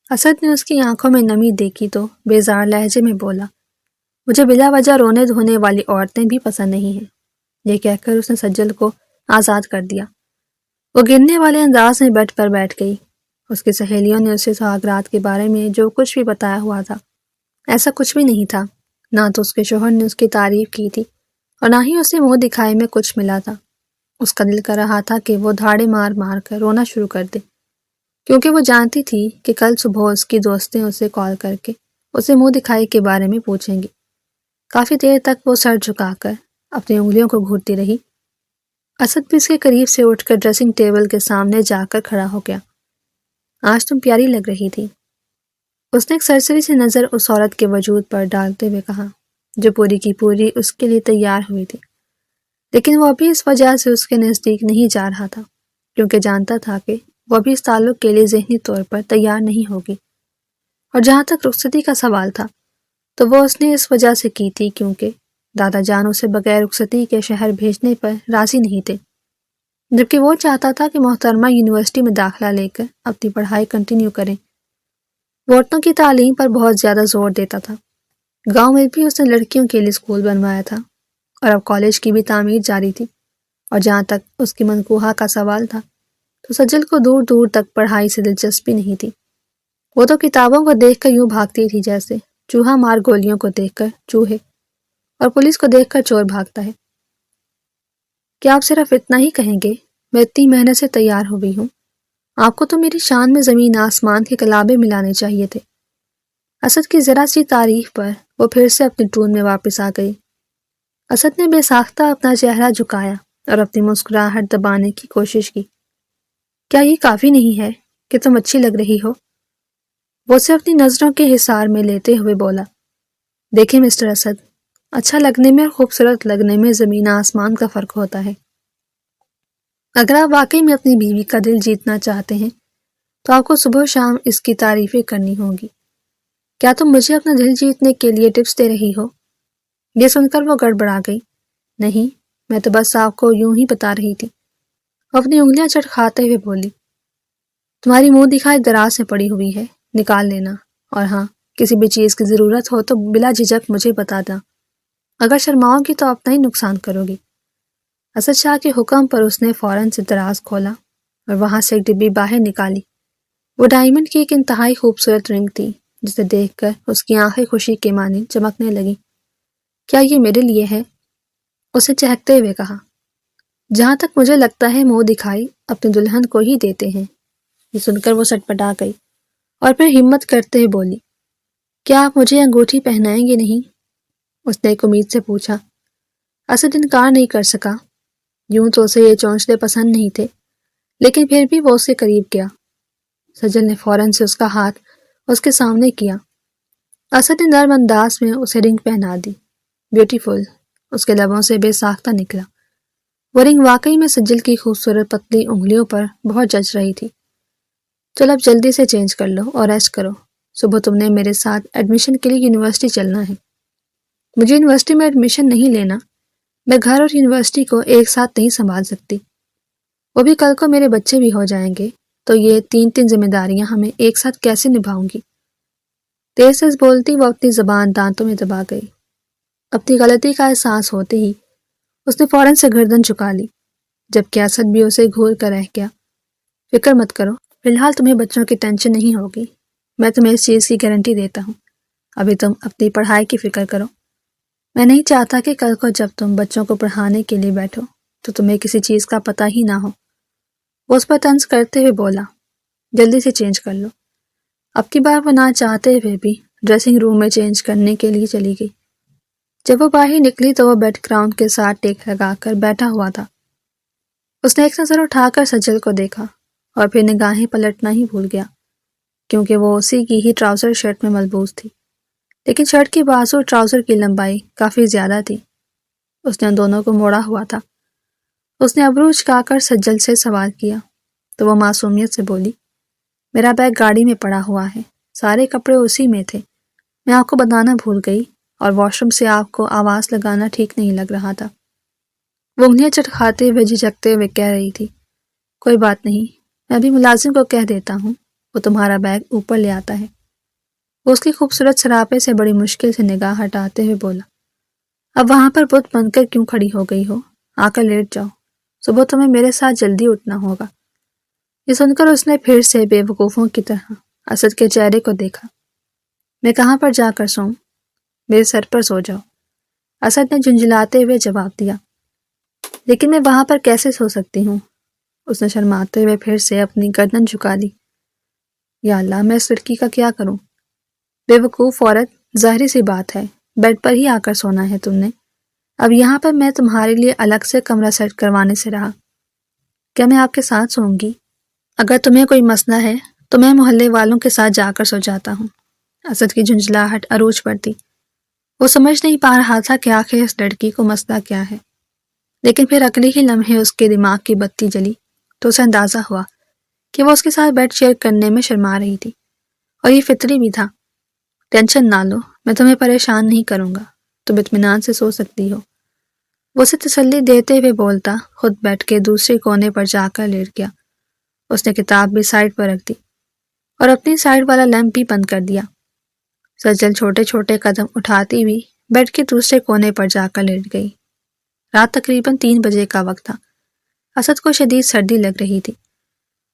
اسد نے اس کی آنکھوں میں نمی دیکھی تو بیزار لہجے میں بولا، مجھے بلا وجہ رونے دھونے والی عورتیں بھی پسند نہیں ہیں۔ یہ کہہ کر اس نے سجل کو آزاد کر دیا۔ وہ گرنے والے انداز میں بیٹھ پر بیٹھ گئی۔ اس کی سہیلیوں نے اسے سہاگرات کے بارے میں جو کچھ بھی بتایا ہوا تھا ایسا کچھ بھی نہیں تھا، نہ تو اس کے شوہر نے اس کی تعریف کی تھی اور نہ ہی اسے منہ دکھائے میں کچھ ملا تھا۔ اس کا دل کر رہا تھا کہ وہ دھاڑے مار مار کر رونا شروع کر دے، کیونکہ وہ جانتی تھی کہ کل صبح اس کی دوستیں اسے کال کر کے اسے منہ دکھائی کے بارے میں پوچھیں گی۔ کافی دیر تک وہ سر جھکا کر اپنی انگلیوں کو گھورتی رہی۔ اسد بھی اس کے قریب سے اٹھ کر ڈریسنگ ٹیبل کے سامنے جا کر کھڑا ہو گیا۔ آج تم پیاری لگ رہی تھی، اس نے ایک سرسری سی نظر اس عورت کے وجود پر ڈالتے ہوئے کہا جو پوری کی پوری اس کے لیے تیار ہوئی تھی، لیکن وہ ابھی اس وجہ سے اس کے نزدیک نہیں جا رہا تھا کیونکہ جانتا تھا کہ وہ ابھی اس تعلق کے لیے ذہنی طور پر تیار نہیں ہوگی۔ اور جہاں تک رخصتی کا سوال تھا تو وہ اس نے اس وجہ سے کی تھی کیونکہ دادا جان اسے بغیر رخصتی کے شہر بھیجنے پر راضی نہیں تھے، جبکہ وہ چاہتا تھا کہ محترمہ یونیورسٹی میں داخلہ لے کر اپنی پڑھائی کنٹینیو کریں۔ وہ عورتوں کی تعلیم پر بہت زیادہ زور دیتا تھا۔ گاؤں میں بھی اس نے لڑکیوں کے لیے اسکول بنوایا تھا اور اب کالج کی بھی تعمیر جاری تھی۔ اور جہاں تک اس کی منقوہہ کا سوال تھا تو سجل کو دور دور تک پڑھائی سے دلچسپی نہیں تھی۔ وہ تو کتابوں کو دیکھ کر یوں بھاگتی تھی جیسے چوہا مار گولیوں کو دیکھ کر چوہے اور پولیس کو دیکھ کر چور بھاگتا ہے۔ کیا آپ صرف اتنا ہی کہیں گے؟ میں اتنی محنت سے تیار ہوئی ہوں، آپ کو تو میری شان میں زمین آسمان کے کلابے ملانے چاہیے تھے۔ اسد کی ذرا سی تعریف پر وہ پھر سے اپنی ٹون میں واپس آ گئی۔ اسد نے بے ساختہ اپنا چہرہ جھکایا اور اپنی مسکراہٹ دبانے کی کوشش کی۔ کیا یہ کافی نہیں ہے کہ تم اچھی لگ رہی ہو؟ وہ اسے اپنی نظروں کے حصار میں لیتے ہوئے بولا، دیکھیں مسٹر اسد، اچھا لگنے میں اور خوبصورت لگنے میں زمین آسمان کا فرق ہوتا ہے۔ اگر آپ واقعی میں اپنی بیوی کا دل جیتنا چاہتے ہیں تو آپ کو صبح و شام اس کی تعریفیں کرنی ہوں گی۔ کیا تم مجھے اپنا دل جیتنے کے لیے ٹپس دے رہی ہو؟ یہ سن کر وہ گڑبڑا گئی۔ نہیں، میں تو بس آپ کو یوں ہی بتا رہی تھی۔ اپنی انگلیاں چٹکھاتے ہوئے بولی، تمہاری منہ دکھائی دراز سے پڑی ہوئی ہے، نکال لینا، اور ہاں کسی بھی چیز کی ضرورت ہو تو بلا جھجک مجھے بتا دیں۔ اگر شرماؤ گی تو اپنا ہی نقصان کرو گی۔ اسد شاہ کے حکم پر اس نے فوراً سے دراز کھولا اور وہاں سے ایک ڈبی باہر نکالی۔ وہ ڈائمنڈ کی ایک انتہائی خوبصورت رنگ تھی جسے دیکھ کر اس کی آنکھیں خوشی کے معنی چمکنے لگیں۔ کیا یہ میرے لیے ہے؟ اسے چہکتے ہوئے کہا۔ جہاں تک مجھے لگتا ہے منہ دکھائی اپنی دلہن کو ہی دیتے ہیں۔ یہ سن کر وہ سٹپٹا گئی اور پھر ہمت کرتے ہوئے بولی، کیا آپ مجھے انگوٹھی پہنائیں گے نہیں؟ اس نے ایک امید سے پوچھا۔ اسد انکار نہیں کر سکا۔ یوں تو اسے یہ چونچلے پسند نہیں تھے، لیکن پھر بھی وہ اس کے قریب گیا۔ سجل نے فوراً سے اس کا ہاتھ اس کے سامنے کیا۔ اسد نے نرم انداز میں اسے رنگ پہنا دی۔ بیوٹیفل، اس کے لبوں سے بے ساختہ نکلا۔ وہ رنگ واقعی میں سجل کی خوبصورت پتلی انگلیوں پر بہت جچ رہی تھی۔ چل اب جلدی سے چینج کر لو اور ریسٹ کرو، صبح تم نے میرے ساتھ ایڈمیشن کے لیے یونیورسٹی چلنا ہے۔ مجھے یونیورسٹی میں ایڈمیشن نہیں لینا، میں گھر اور یونیورسٹی کو ایک ساتھ نہیں سنبھال سکتی، وہ بھی کل کو میرے بچے بھی ہو جائیں گے، تو یہ تین ذمہ داریاں ہمیں ایک ساتھ کیسے نبھاؤں گی؟ تیز تیز بولتی وہ اپنی زبان دانتوں میں دبا گئی۔ اپنی غلطی کا احساس ہوتے ہی اس نے فوراً سے گردن جھکا لی، جبکہ اسد بھی اسے گھور کر رہ گیا۔ فکر مت کرو، فی الحال تمہیں بچوں کی ٹینشن نہیں ہوگی، میں تمہیں اس چیز کی گارنٹی دیتا ہوں۔ ابھی تم اپنی پڑھائی کی فکر کرو، میں نہیں چاہتا کہ کل کو جب تم بچوں کو پڑھانے کے لیے بیٹھو تو تمہیں کسی چیز کا پتہ ہی نہ ہو۔ وہ اس پر طنز کرتے ہوئے بولا، جلدی سے چینج کر لو۔ اب کی بار وہ نہ چاہتے ہوئے بھی ڈریسنگ روم میں چینج کرنے کے لیے چلی گئی۔ جب وہ باہر نکلی تو وہ بیڈ گراؤنڈ کے ساتھ ٹیک لگا کر بیٹھا ہوا تھا۔ اس نے ایک نظر اٹھا کر سجل کو دیکھا اور پھر نگاہیں پلٹنا ہی بھول گیا، کیونکہ وہ اسی کی ہی ٹراؤزر شرٹ میں ملبوس تھی، لیکن شرٹ کی بازو ٹراؤزر کی لمبائی کافی زیادہ تھی۔ اس نے ان دونوں کو موڑا ہوا تھا۔ اس نے ابرو اچکا کر سجل سے سوال کیا تو وہ معصومیت سے بولی، میرا بیگ گاڑی میں پڑا ہوا ہے، سارے کپڑے اسی میں تھے، میں آپ کو بتانا بھول گئی، اور واش روم سے آپ کو آواز لگانا ٹھیک نہیں لگ رہا تھا۔ وہ انگلیاں چٹکھاتے ہوئے جھجکتے ہوئے کہہ رہی تھی، کوئی بات نہیں، میں ابھی ملازم کو کہہ دیتا ہوں، وہ تمہارا بیگ اوپر لے آتا ہے۔ وہ اس کی خوبصورت سراپے سے بڑی مشکل سے نگاہ ہٹاتے ہوئے بولا، اب وہاں پر بت بن کر کیوں کھڑی ہو گئی ہو؟ آ کر لیٹ جاؤ، صبح تمہیں میرے ساتھ جلدی اٹھنا ہوگا۔ یہ سن کر اس نے پھر سے بے وقوفوں کی طرح اسد کے چہرے کو دیکھا۔ میں کہاں پر جا کر سوؤں؟ میرے سر پر سو جاؤ، اسد نے جھنجھلاتے ہوئے جواب دیا۔ لیکن میں وہاں پر کیسے سو سکتی ہوں؟ اس نے شرماتے ہوئے پھر سے اپنی گردن جھکا لی۔ یا اللہ، میں اس لڑکی کا کیا کروں؟ بے وقوف عورت، ظاہری سی بات ہے، بیڈ پر ہی آ کر سونا ہے تم نے، اب یہاں پر میں تمہارے لیے الگ سے کمرہ سیٹ کروانے سے رہا۔ کیا میں آپ کے ساتھ سوؤں گی؟ اگر تمہیں کوئی مسئلہ ہے تو میں محلے والوں کے ساتھ جا کر سو جاتا ہوں۔ اسد کی جھنجھلاہٹ عروج پر تھی۔ وہ سمجھ نہیں پا رہا تھا کہ آخر اس لڑکی کو مسئلہ کیا ہے، لیکن پھر اگلے ہی لمحے اس کے دماغ کی بتی جلی تو اسے اندازہ ہوا کہ وہ اس کے ساتھ بیڈ شیئر کرنے میں شرما رہی تھی، اور یہ فطری بھی تھا۔ ٹینشن نہ لو، میں تمہیں پریشان نہیں کروں گا، تم اطمینان سے سو سکتی ہو، وہ اسے تسلی دیتے ہوئے بولتا خود بیڈ کے دوسرے کونے پر جا کر لیٹ گیا۔ اس نے کتاب بھی سائڈ پر رکھ دی اور اپنی سائڈ والا لیمپ بھی بند کر دیا۔ سجل چھوٹے چھوٹے قدم اٹھاتی ہوئی بیڈ کے دوسرے کونے پر جا کر لیٹ گئی۔ رات تقریباً 3 بجے کا وقت تھا۔ اسد کو شدید سردی لگ رہی تھی۔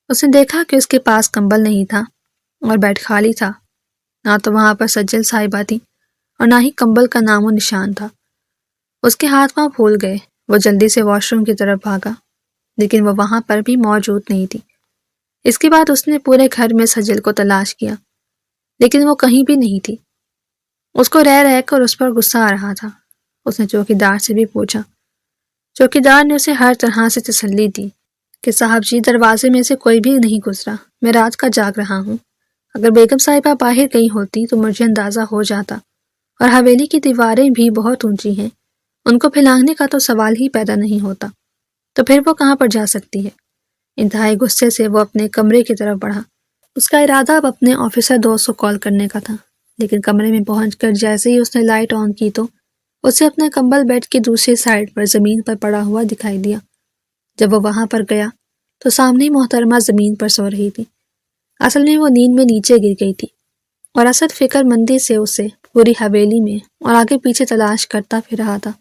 اس نے دیکھا کہ اس کے پاس کمبل نہیں تھا اور بیڈ خالی تھا، نہ تو وہاں پر سجل صاحبہ تھی اور نہ ہی کمبل کا نام و نشان تھا۔ اس کے ہاتھ پاؤں پھول گئے، وہ جلدی سے واش روم کی طرف بھاگا، لیکن وہ وہاں پر بھی موجود نہیں تھی۔ اس کے بعد اس نے پورے گھر میں سجل کو تلاش کیا، لیکن وہ کہیں بھی نہیں تھی۔ اس کو رہ رہ کر اس پر غصہ آ رہا تھا۔ اس نے چوکیدار سے بھی پوچھا۔ چوکیدار نے اسے ہر طرح سے تسلی دی کہ صاحب جی، دروازے میں سے کوئی بھی نہیں گزرا، میں رات کا جاگ رہا ہوں، اگر بیگم صاحبہ باہر گئی ہوتی تو مجھے اندازہ ہو جاتا، اور حویلی کی دیواریں بھی بہت اونچی ہیں، ان کو پھلانگنے کا تو سوال ہی پیدا نہیں ہوتا، تو پھر وہ کہاں پر جا سکتی ہے؟ انتہائی غصے سے وہ اپنے کمرے کی طرف بڑھا۔ اس کا ارادہ اب اپنے آفیسر دوست کو کال کرنے کا تھا، لیکن کمرے میں پہنچ کر جیسے ہی اس نے لائٹ آن کی تو اسے اپنا کمبل بیڈ کی دوسری سائڈ پر زمین پر پڑا ہوا دکھائی دیا۔ جب وہ وہاں پر گیا تو سامنے محترمہ زمین پر سو رہی تھی۔ اصل میں وہ نیند میں نیچے گر گئی تھی، اور اسد فکر مندی سے اسے پوری حویلی میں اور آگے پیچھے تلاش کرتا پھر رہا تھا۔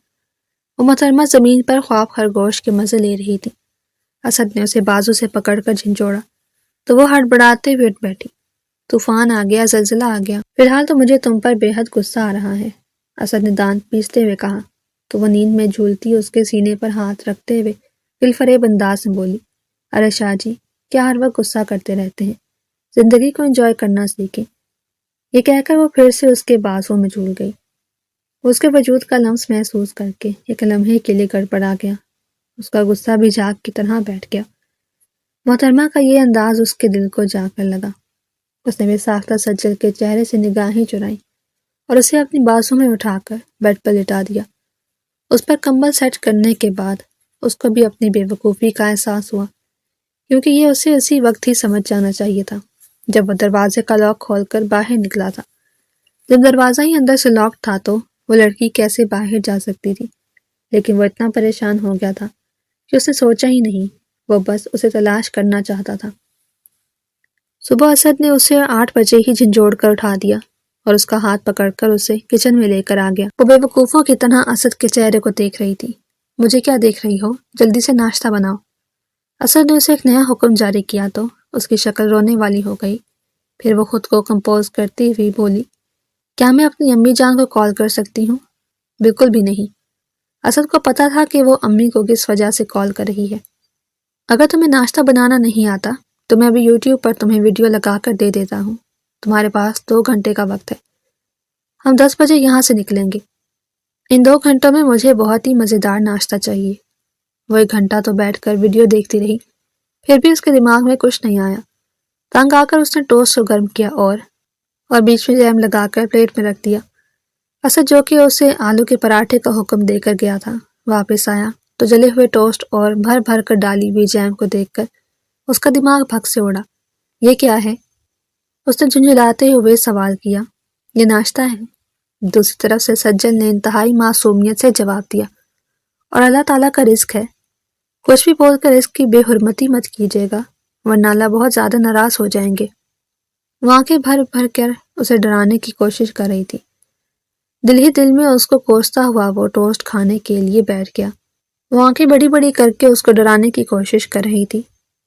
وہ محترمہ زمین پر خواب خرگوش کے مزے لے رہی تھی۔ اسد نے اسے بازو سے پکڑ کر جھنجھوڑا تو وہ ہڑبڑاتے ہوئے اٹھ بیٹھی۔ طوفان آ گیا، زلزلہ آ گیا، فی الحال تو مجھے تم پر بے حد غصہ آ رہا ہے، اسد نے دانت پیستے ہوئے کہا تو وہ نیند میں جھولتی اس کے سینے پر ہاتھ رکھتے ہوئے دلفریب انداز میں بولی، ارے شاہ جی، کیا ہر وقت غصہ کرتے رہتے ہیں؟ زندگی کو انجوائے کرنا سیکھیں۔ یہ کہہ کر وہ پھر سے اس کے بازو میں جھول گئی۔ اس کے وجود کا لمس محسوس کر کے ایک لمحے کے لیے گڑبڑا گیا۔ اس کا غصہ بھی جھاگ کی طرح بیٹھ گیا۔ محترمہ کا یہ انداز اس کے دل کو جا کر لگا۔ اس نے بے ساختہ سجل کے چہرے سے نگاہیں چرائیں اور اسے اپنی بازو میں اٹھا کر بیڈ پر لٹا دیا۔ اس پر کمبل سیٹ کرنے کے بعد اس کو بھی اپنی بے وقوفی کا احساس ہوا، کیونکہ یہ اسے اسی وقت ہی سمجھ جانا چاہیے تھا جب وہ دروازے کا لاک کھول کر باہر نکلا تھا۔ جب دروازہ ہی اندر سے لاک تھا تو وہ لڑکی کیسے باہر جا سکتی تھی؟ لیکن وہ اتنا پریشان ہو گیا تھا کہ اس نے سوچا ہی نہیں، وہ بس اسے تلاش کرنا چاہتا تھا۔ صبح اسد نے اسے 8 بجے ہی جھنجھوڑ کر اٹھا دیا اور اس کا ہاتھ پکڑ کر اسے کچن میں لے کر آ گیا۔ وہ بے وقوفوں کی طرح اسد کے چہرے کو دیکھ رہی تھی۔ مجھے کیا دیکھ رہی ہو؟ جلدی سے ناشتہ بناؤ۔ اسد نے اسے ایک نیا حکم جاری کیا تو اس کی شکل رونے والی ہو گئی۔ پھر وہ خود کو کمپوز کرتی ہوئی بولی، کیا میں اپنی امی جان کو کال کر سکتی ہوں؟ بالکل بھی نہیں۔ اسد کو پتا تھا کہ وہ امی کو کس وجہ سے کال کر رہی ہے۔ اگر تمہیں ناشتہ بنانا نہیں آتا تو میں ابھی یوٹیوب پر تمہیں ویڈیو لگا کر دے دیتا ہوں۔ تمہارے پاس 2 گھنٹے کا وقت ہے۔ ہم 10 بجے یہاں سے نکلیں گے۔ ان 2 گھنٹوں میں مجھے بہت ہی مزیدار ناشتہ چاہیے۔ وہ 1 گھنٹہ تو بیٹھ کر ویڈیو دیکھتی رہی، پھر بھی اس کے دماغ میں کچھ نہیں آیا۔ تنگ آ کر اس نے ٹوسٹ کو گرم کیا اور بیچ میں جیم لگا کر پلیٹ میں رکھ دیا۔ اسد جو کہ اسے آلو کے پراٹھے کا حکم دے کر گیا تھا واپس آیا تو جلے ہوئے ٹوسٹ اور بھر بھر کر ڈالی ہوئی جیم کو دیکھ کر اس کا دماغ بھگ سے اڑا۔ یہ کیا ہے؟ اس نے جھنجھلاتے ہوئے سوال کیا۔ یہ ناشتہ ہے۔ دوسری طرف سے سجل نے انتہائی معصومیت سے جواب دیا، اور اللہ تعالیٰ کا رزق ہے۔ کچھ بھی بول کر رزق کی بے حرمتی مت کیجیے گا ورنہ اللہ بہت زیادہ ناراض ہو جائیں گے۔ وہ آنکھیں بھر بھر کر اسے ڈرانے کی کوشش کر رہی تھی۔ دل ہی دل میں اس کو کوستا ہوا وہ ٹوسٹ کھانے کے لیے بیٹھ گیا۔ وہ آنکھیں بڑی بڑی کر کے اس کو ڈرانے کی کوشش کر رہی تھی۔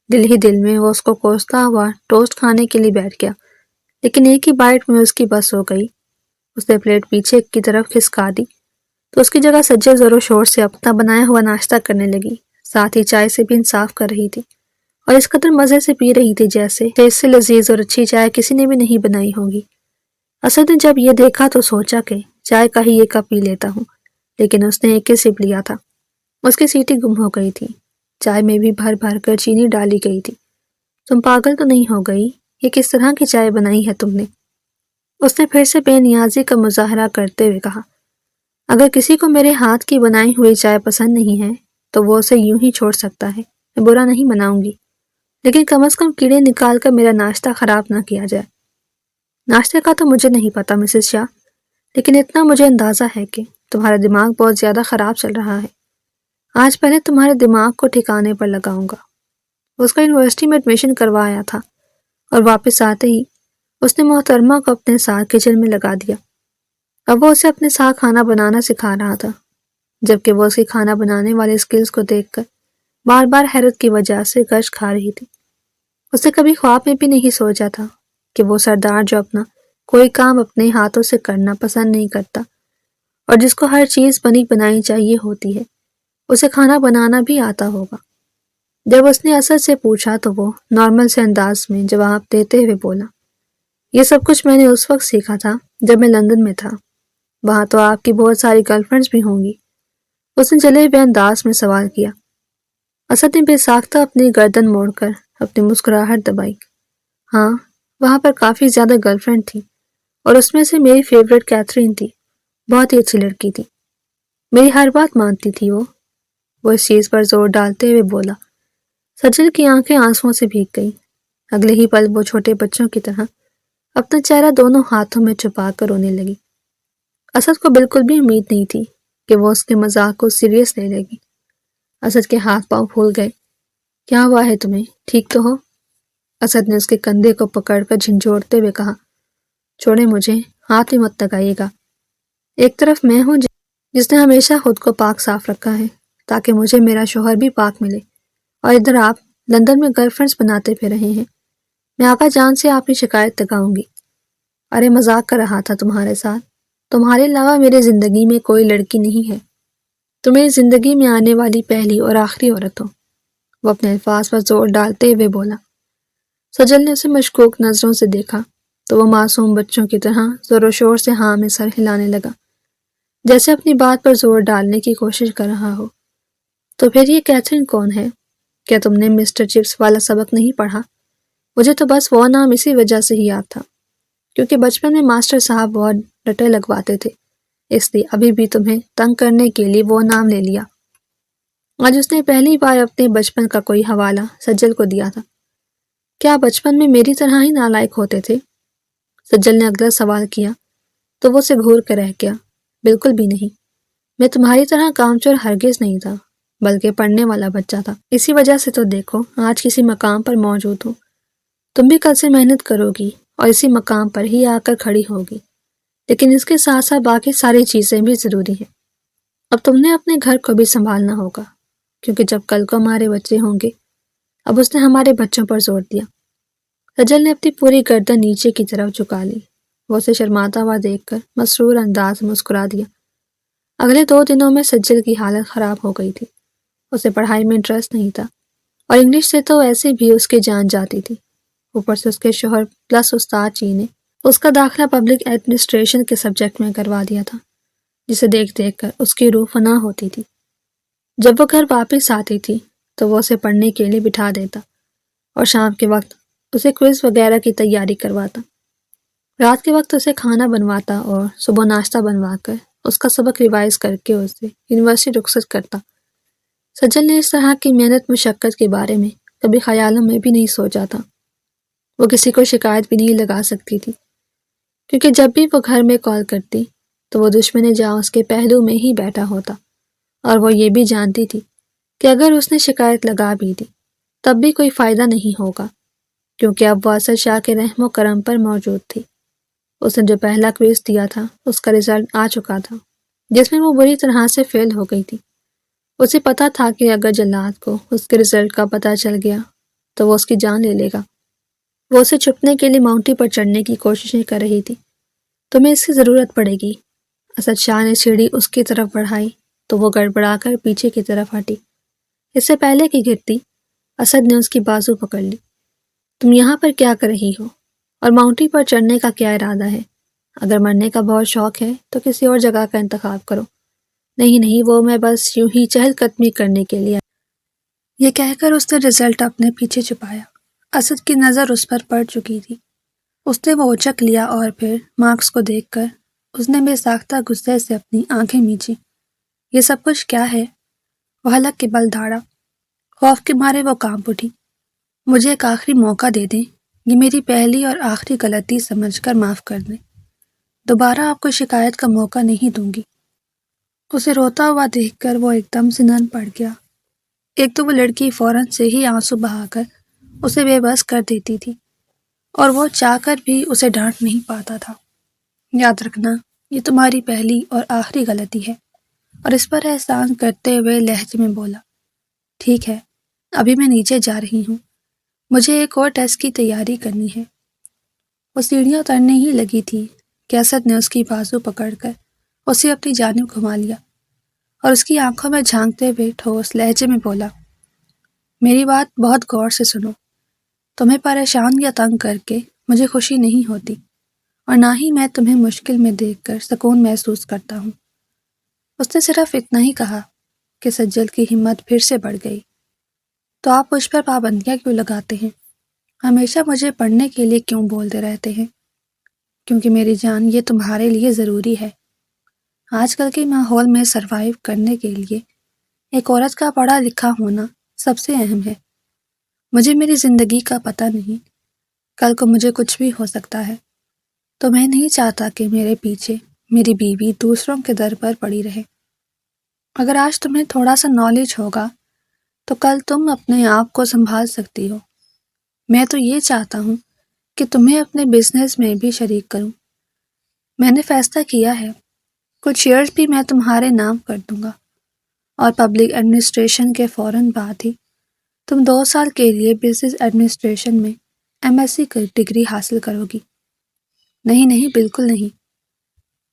دل ہی دل میں وہ اس کو کوستا ہوا ٹوسٹ کھانے کے لیے بیٹھ گیا، لیکن ایک ہی بائٹ میں اس کی بس ہو گئی۔ اس نے پلیٹ پیچھے کی طرف کھسکا دی تو اس کی جگہ سجل زور و شور سے اپنا بنایا ہوا ناشتہ کرنے لگی، ساتھ ہی چائے سے بھی انصاف کر رہی تھی اور اس قدر مزے سے پی رہی تھی جیسے اس سے لذیذ اور اچھی چائے کسی نے بھی نہیں بنائی ہوگی۔ اسد نے جب یہ دیکھا تو سوچا کہ چائے کا ہی 1 کپ پی لیتا ہوں، لیکن اس نے ایک ہی سپ لیا تھا۔ اس کی سیٹی گم ہو گئی تھی۔ چائے میں بھی بھر بھر کر چینی ڈالی گئی تھی۔ تم پاگل تو نہیں ہو گئی؟ یہ کس طرح کی چائے بنائی ہے تم نے؟ اس نے پھر سے بے نیازی کا مظاہرہ کرتے ہوئے کہا، اگر کسی کو میرے ہاتھ کی بنائی ہوئی چائے پسند نہیں ہے تو وہ اسے یوں ہی چھوڑ سکتا ہے، میں برا نہیں مناؤں گی، لیکن کم از کم کیڑے نکال کر میرا ناشتہ خراب نہ کیا جائے۔ ناشتے کا تو مجھے نہیں پتا مسز شاہ، لیکن اتنا مجھے اندازہ ہے کہ تمہارا دماغ بہت زیادہ خراب چل رہا ہے۔ آج پہلے تمہارے دماغ کو ٹھکانے پر لگاؤں گا۔ اس کا یونیورسٹی میں ایڈمیشن کروایا تھا اور واپس آتے ہی اس نے محترمہ کو اپنے ساتھ کچن میں لگا دیا۔ اب وہ اسے اپنے ساتھ کھانا بنانا سکھا رہا تھا، جبکہ وہ اس کی کھانا بنانے والے اسکلز کو دیکھ کر بار بار حیرت کی وجہ سے گش کھا رہی تھی۔ اسے کبھی خواب میں بھی نہیں سوچا تھا کہ وہ سردار جو اپنا کوئی کام اپنے ہاتھوں سے کرنا پسند نہیں کرتا اور جس کو ہر چیز بنی بنائی چاہیے ہوتی ہے، اسے کھانا بنانا بھی آتا ہوگا۔ جب اس نے اسد سے پوچھا تو وہ نارمل سے انداز میں جواب دیتے ہوئے بولا، یہ سب کچھ میں نے اس وقت سیکھا تھا جب میں لندن میں تھا، وہاں تو آپ کی بہت ساری گرل فرینڈز بھی ہوں گی۔ اس نے جلے ہوئے انداز میں سوال کیا۔ اسد نے بے ساختہ اپنی گردن موڑ کر اپنی مسکراہٹ دبائی۔ ہاں، وہاں پر کافی زیادہ گرل فرینڈ تھی اور اس میں سے میری فیورٹ کیتھرین تھی، بہت ہی اچھی لڑکی تھی، میری ہر بات مانتی تھی وہ اس چیز پر زور ڈالتے ہوئے بولا۔ سجل کی آنکھیں آنسوؤں سے بھیگ گئیں۔ اگلے ہی پل وہ چھوٹے بچوں کی طرح اپنا چہرہ دونوں ہاتھوں میں چھپا کر رونے لگی۔ اسد کو بالکل بھی امید نہیں تھی کہ وہ اس کے مذاق کو سیریس لے لے گی۔ اسد کے ہاتھ پاؤں پھول گئے۔ کیا ہوا ہے تمہیں؟ ٹھیک تو ہو؟ اسد نے اس کے کندھے کو پکڑ کر جھنجھوڑتے ہوئے کہا، چھوڑے مجھے، ہاتھ ہی مت لگائیے گا۔ ایک طرف میں ہوں جس نے ہمیشہ خود کو پاک صاف رکھا ہے تاکہ مجھے میرا شوہر بھی پاک ملے، اور ادھر آپ لندن میں گرل فرینڈز بناتے پھر رہے ہیں۔ میں آقا جان سے آپ کی شکایت لگاؤں گی۔ ارے مذاق کر رہا تھا تمہارے ساتھ، تمہارے علاوہ میرے زندگی میں کوئی لڑکی نہیں ہے، تم میری زندگی میں آنے والی پہلی اور آخری عورت ہو۔ وہ اپنے الفاظ پر زور ڈالتے ہوئے بولا۔ سجل نے اسے مشکوک نظروں سے دیکھا تو وہ معصوم بچوں کی طرح زور و شور سے ہاں میں سر ہلانے لگا، جیسے اپنی بات پر زور ڈالنے کی کوشش کر رہا ہو۔ تو پھر یہ کیتھرین کون ہے؟ کیا تم نے مسٹر چپس والا سبق نہیں پڑھا؟ مجھے تو بس وہ نام اسی وجہ سے ہی یاد تھا کیونکہ بچپن میں ماسٹر صاحب بہت ڈٹے لگواتے تھے، اس لیے ابھی بھی تمہیں تنگ کرنے کے لیے وہ نام لے لیا۔ آج اس نے پہلی بار اپنے بچپن کا کوئی حوالہ سجل کو دیا تھا۔ کیا بچپن میں میری طرح ہی نالائق ہوتے تھے؟ سجل نے اگلا سوال کیا تو وہ اسے گھور کر رہ گیا۔ بالکل بھی نہیں، میں تمہاری طرح کامچور ہرگز نہیں تھا، بلکہ پڑھنے والا بچہ تھا۔ اسی وجہ سے تو دیکھو آج کسی مقام پر موجود ہوں۔ تم بھی کل سے محنت کرو گی اور اسی مقام پر ہی آ کر کھڑی ہوگی، لیکن اس کے ساتھ ساتھ باقی ساری چیزیں بھی ضروری ہیں۔ اب تم نے اپنے گھر کو بھی سنبھالنا ہوگا، کیونکہ جب کل کو ہمارے بچے ہوں گے۔ اب اس نے ہمارے بچوں پر زور دیا۔ سجل نے اپنی پوری گردن نیچے کی طرف جھکا لی۔ وہ اسے شرماتا ہوا دیکھ کر مسرور انداز میں مسکرا دیا۔ اگلے 2 دنوں میں سجل کی حالت خراب ہو گئی تھی۔ اسے پڑھائی میں انٹرسٹ نہیں تھا اور انگلش سے تو ایسے بھی اس کی جان جاتی تھی۔ اوپر سے اس کے شوہر پلس استاد جی نے اس کا داخلہ پبلک ایڈمنسٹریشن کے سبجیکٹ میں کروا دیا تھا، جسے دیکھ دیکھ کر اس کی روح فنا ہوتی تھی۔ جب وہ گھر واپس آتی تھی تو وہ اسے پڑھنے کے لیے بٹھا دیتا اور شام کے وقت اسے کوئز وغیرہ کی تیاری کرواتا۔ رات کے وقت اسے کھانا بنواتا اور صبح ناشتہ بنوا کر اس کا سبق ریوائز کر کے اسے یونیورسٹی رخصت کرتا۔ سجل نے اس طرح کی محنت مشقت کے بارے میں کبھی خیالوں میں بھی نہیں سوچا تھا۔ وہ کسی کو شکایت بھی نہیں لگا سکتی تھی، کیونکہ جب بھی وہ گھر میں کال کرتی تو وہ دشمن جاں اس کے پہلو میں ہی بیٹھا ہوتا، اور وہ یہ بھی جانتی تھی کہ اگر اس نے شکایت لگا بھی دی تب بھی کوئی فائدہ نہیں ہوگا، کیونکہ اب وہ اسد شاہ کے رحم و کرم پر موجود تھی۔ اس نے جو پہلا کوئز دیا تھا اس کا رزلٹ آ چکا تھا، جس میں وہ بری طرح سے فیل ہو گئی تھی۔ اسے پتا تھا کہ اگر جلاد کو اس کے رزلٹ کا پتہ چل گیا تو وہ اس کی جان لے لے گا۔ وہ اسے چھپنے کے لیے ماؤنٹی پر چڑھنے کی کوششیں کر رہی تھی۔ تمہیں اس کی ضرورت پڑے گی۔ اسد شاہ نے سیڑھی اس کی طرف بڑھائی تو وہ گڑبڑا کر پیچھے کی طرف ہٹی۔ اس سے پہلے کہ گرتی، اسد نے اس کی بازو پکڑ لی۔ تم یہاں پر کیا کر رہی ہو؟ اور ماؤنٹی پر چڑھنے کا کیا ارادہ ہے؟ اگر مرنے کا بہت شوق ہے تو کسی اور جگہ کا انتخاب کرو۔ نہیں، وہ میں بس یوں ہی چہل قدمی کرنے کے لیے۔ یہ کہہ کر اس نے رزلٹ اپنے پیچھے چھپایا۔ اسد کی نظر اس پر پڑ چکی تھی۔ اس نے وہ اچک لیا اور پھر مارکس کو دیکھ کر اس نے بے ساختہ غصے سے اپنی آنکھیں میچی۔ یہ سب کچھ کیا ہے؟ وہ حلق کے بل دھاڑا۔ خوف کے مارے وہ کانپ اٹھی۔ مجھے ایک آخری موقع دے دیں، یہ میری پہلی اور آخری غلطی سمجھ کر معاف کر دیں۔ دوبارہ آپ کو شکایت کا موقع نہیں دوں گی۔ اسے روتا ہوا دیکھ کر وہ ایک دم سے نن پڑ گیا۔ ایک تو وہ لڑکی فوراً سے ہی آنسو بہا کر اسے بے بس کر دیتی تھی، اور وہ چاہ کر بھی اسے ڈانٹ نہیں پاتا تھا۔ یاد رکھنا، یہ تمہاری پہلی اور آخری غلطی ہے۔ اور اس پر احسان کرتے ہوئے لہجے میں بولا، ٹھیک ہے، ابھی میں نیچے جا رہی ہوں، مجھے ایک اور ٹیسٹ کی تیاری کرنی ہے۔ وہ سیڑھیاں اترنے ہی لگی تھی کہ اسد نے اس کی بازو پکڑ کر اسے اپنی جانب گھما لیا اور اس کی آنکھوں میں جھانکتے ہوئے ٹھوس لہجے میں بولا، میری بات بہت غور سے سنو۔ تمہیں پریشان یا تنگ کر کے مجھے خوشی نہیں ہوتی، اور نہ ہی میں تمہیں مشکل میں دیکھ کر سکون محسوس کرتا ہوں۔ اس نے صرف اتنا ہی کہا کہ سجل کی ہمت پھر سے بڑھ گئی۔ تو آپ مجھ پر پابندیاں کیوں لگاتے ہیں؟ ہمیشہ مجھے پڑھنے کے لیے کیوں بولتے رہتے ہیں؟ کیونکہ میری جان، یہ تمہارے لیے ضروری ہے۔ آج کل کے ماحول میں سروائیو کرنے کے لیے ایک عورت کا پڑھا لکھا ہونا سب سے اہم ہے۔ مجھے میری زندگی کا پتہ نہیں، کل کو مجھے کچھ بھی ہو سکتا ہے، تو میں نہیں چاہتا کہ میرے پیچھے میری بیوی دوسروں کے در پر پڑی رہے۔ اگر آج تمہیں تھوڑا سا نالج ہوگا تو کل تم اپنے آپ کو سنبھال سکتی ہو۔ میں تو یہ چاہتا ہوں کہ تمہیں اپنے بزنس میں بھی شریک کروں۔ میں نے فیصلہ کیا ہے، کچھ شیئرز بھی میں تمہارے نام کر دوں گا، اور پبلک ایڈمنسٹریشن کے فوراً بعد ہی تم 2 سال کے لیے بزنس ایڈمنسٹریشن میں MSc کی ڈگری حاصل کرو گی۔ نہیں، بالکل نہیں۔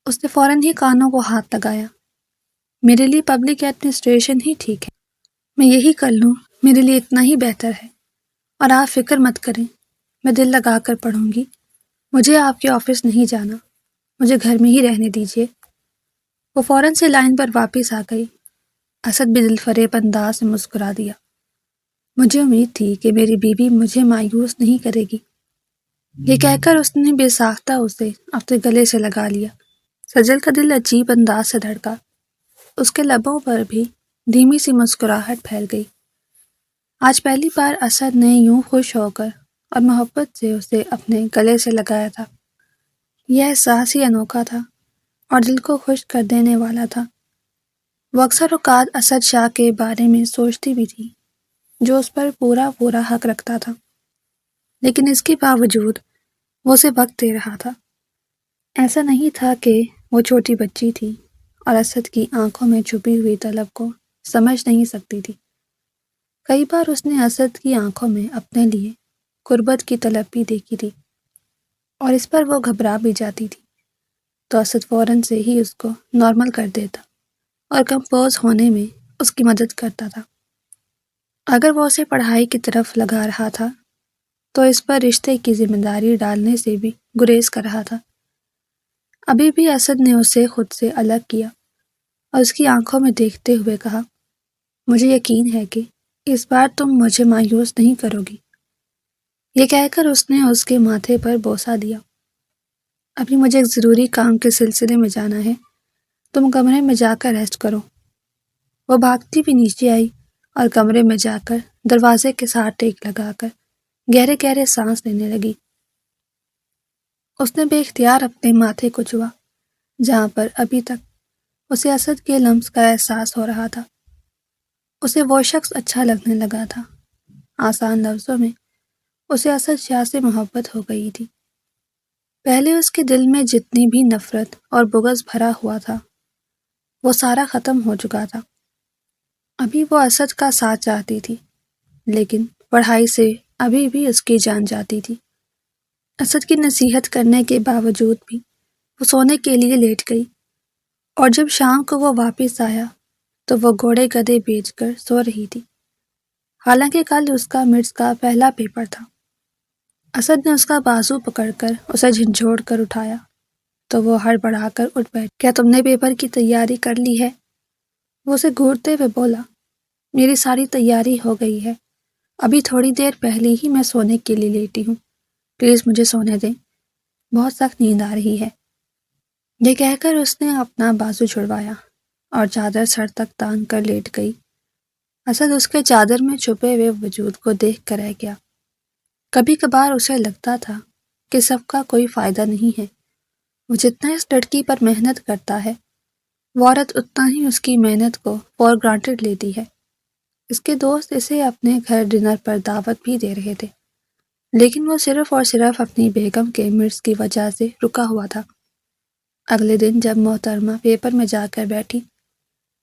اس نے فوراً ہی کانوں کو ہاتھ لگایا۔ میرے لیے پبلک ایڈمنسٹریشن ہی ٹھیک ہے، میں یہی کر لوں، میرے لیے اتنا ہی بہتر ہے۔ اور آپ فکر مت کریں، میں دل لگا کر پڑھوں گی، مجھے آپ کے آفس نہیں جانا، مجھے گھر میں ہی رہنے دیجیے۔ وہ فوراً سے لائن پر واپس آ گئی۔ اسد بھی دل فریب انداز سے مسکرا دیا۔ مجھے امید تھی کہ میری بیوی مجھے مایوس نہیں کرے گی۔ یہ کہہ کر اس نے بے ساختہ اسے اپنے گلے سے لگا لیا۔ سجل کا دل عجیب انداز سے دھڑکا، اس کے لبوں پر بھی دھیمی سی مسکراہٹ پھیل گئی۔ آج پہلی بار اسد نے یوں خوش ہو کر اور محبت سے اسے اپنے گلے سے لگایا تھا۔ یہ احساس ہی انوکھا تھا اور دل کو خوش کر دینے والا تھا۔ وہ اکثر اوقات اسد شاہ کے بارے میں سوچتی بھی تھی، جو اس پر پورا حق رکھتا تھا، لیکن اس کے باوجود وہ اسے وقت دے رہا تھا۔ ایسا نہیں تھا کہ وہ چھوٹی بچی تھی اور اسد کی آنکھوں میں چھپی ہوئی طلب کو سمجھ نہیں سکتی تھی۔ کئی بار اس نے اسد کی آنکھوں میں اپنے لیے قربت کی طلب بھی دیکھی تھی، اور اس پر وہ گھبرا بھی جاتی تھی تو اسد فوراً سے ہی اس کو نارمل کر دیتا اور کمپوز ہونے میں اس کی مدد کرتا تھا۔ اگر وہ اسے پڑھائی کی طرف لگا رہا تھا تو اس پر رشتے کی ذمہ داری ڈالنے سے بھی گریز کر رہا تھا۔ ابھی بھی اسد نے اسے خود سے الگ کیا اور اس کی آنکھوں میں دیکھتے ہوئے کہا، مجھے یقین ہے کہ اس بار تم مجھے مایوس نہیں کرو گی۔ یہ کہہ کر اس نے اس کے ماتھے پر بوسہ دیا۔ ابھی مجھے ایک ضروری کام کے سلسلے میں جانا ہے، تم کمرے میں جا کر ریسٹ کرو۔ وہ بھاگتی بھی نیچے آئی اور کمرے میں جا کر دروازے کے ساتھ ٹیک لگا کر گہرے سانس لینے لگی۔ اس نے بے اختیار اپنے ماتھے کو چھوا، جہاں پر ابھی تک اسے اسد کے لمس کا احساس ہو رہا تھا۔ اسے وہ شخص اچھا لگنے لگا تھا۔ آسان لفظوں میں اسے اسد شاہ سے محبت ہو گئی تھی۔ پہلے اس کے دل میں جتنی بھی نفرت اور بغض بھرا ہوا تھا، وہ سارا ختم ہو چکا تھا۔ ابھی وہ اسد کا ساتھ چاہتی تھی، لیکن پڑھائی سے ابھی بھی اس کی جان جاتی تھی۔ اسد کی نصیحت کرنے کے باوجود بھی وہ سونے کے لیے لیٹ گئی، اور جب شام کو وہ واپس آیا تو وہ گھوڑے گدھے بیچ کر سو رہی تھی، حالانکہ کل اس کا مرز کا پہلا پیپر تھا۔ اسد نے اس کا بازو پکڑ کر اسے جھنجھوڑ کر اٹھایا تو وہ ہڑبڑا کر اٹھ بیٹھ۔ کیا تم نے پیپر کی تیاری کر لی ہے؟ وہ اسے گھورتے ہوئے بولا۔ میری ساری تیاری ہو گئی ہے، ابھی تھوڑی دیر پہلے ہی میں سونے کے لیے لیٹی ہوں، پلیز مجھے سونے دیں، بہت سخت نیند آ رہی ہے۔ یہ کہہ کر اس نے اپنا بازو چھڑوایا اور چادر سر تک تان کر لیٹ گئی۔ اسد اس کے چادر میں چھپے ہوئے وجود کو دیکھ کر رہ گیا۔ کبھی کبھار اسے لگتا تھا کہ سب کا کوئی فائدہ نہیں ہے۔ وہ جتنا اس لڑکی پر محنت کرتا ہے، وہ عورت اتنا ہی اس کی محنت کو فور گرانٹڈ لیتی ہے۔ اس کے دوست اسے اپنے گھر ڈنر پر دعوت بھی دے رہے تھے، لیکن وہ صرف اور صرف اپنی بیگم کے مرض کی وجہ سے رکا ہوا تھا۔ اگلے دن جب محترمہ پیپر میں جا کر بیٹھی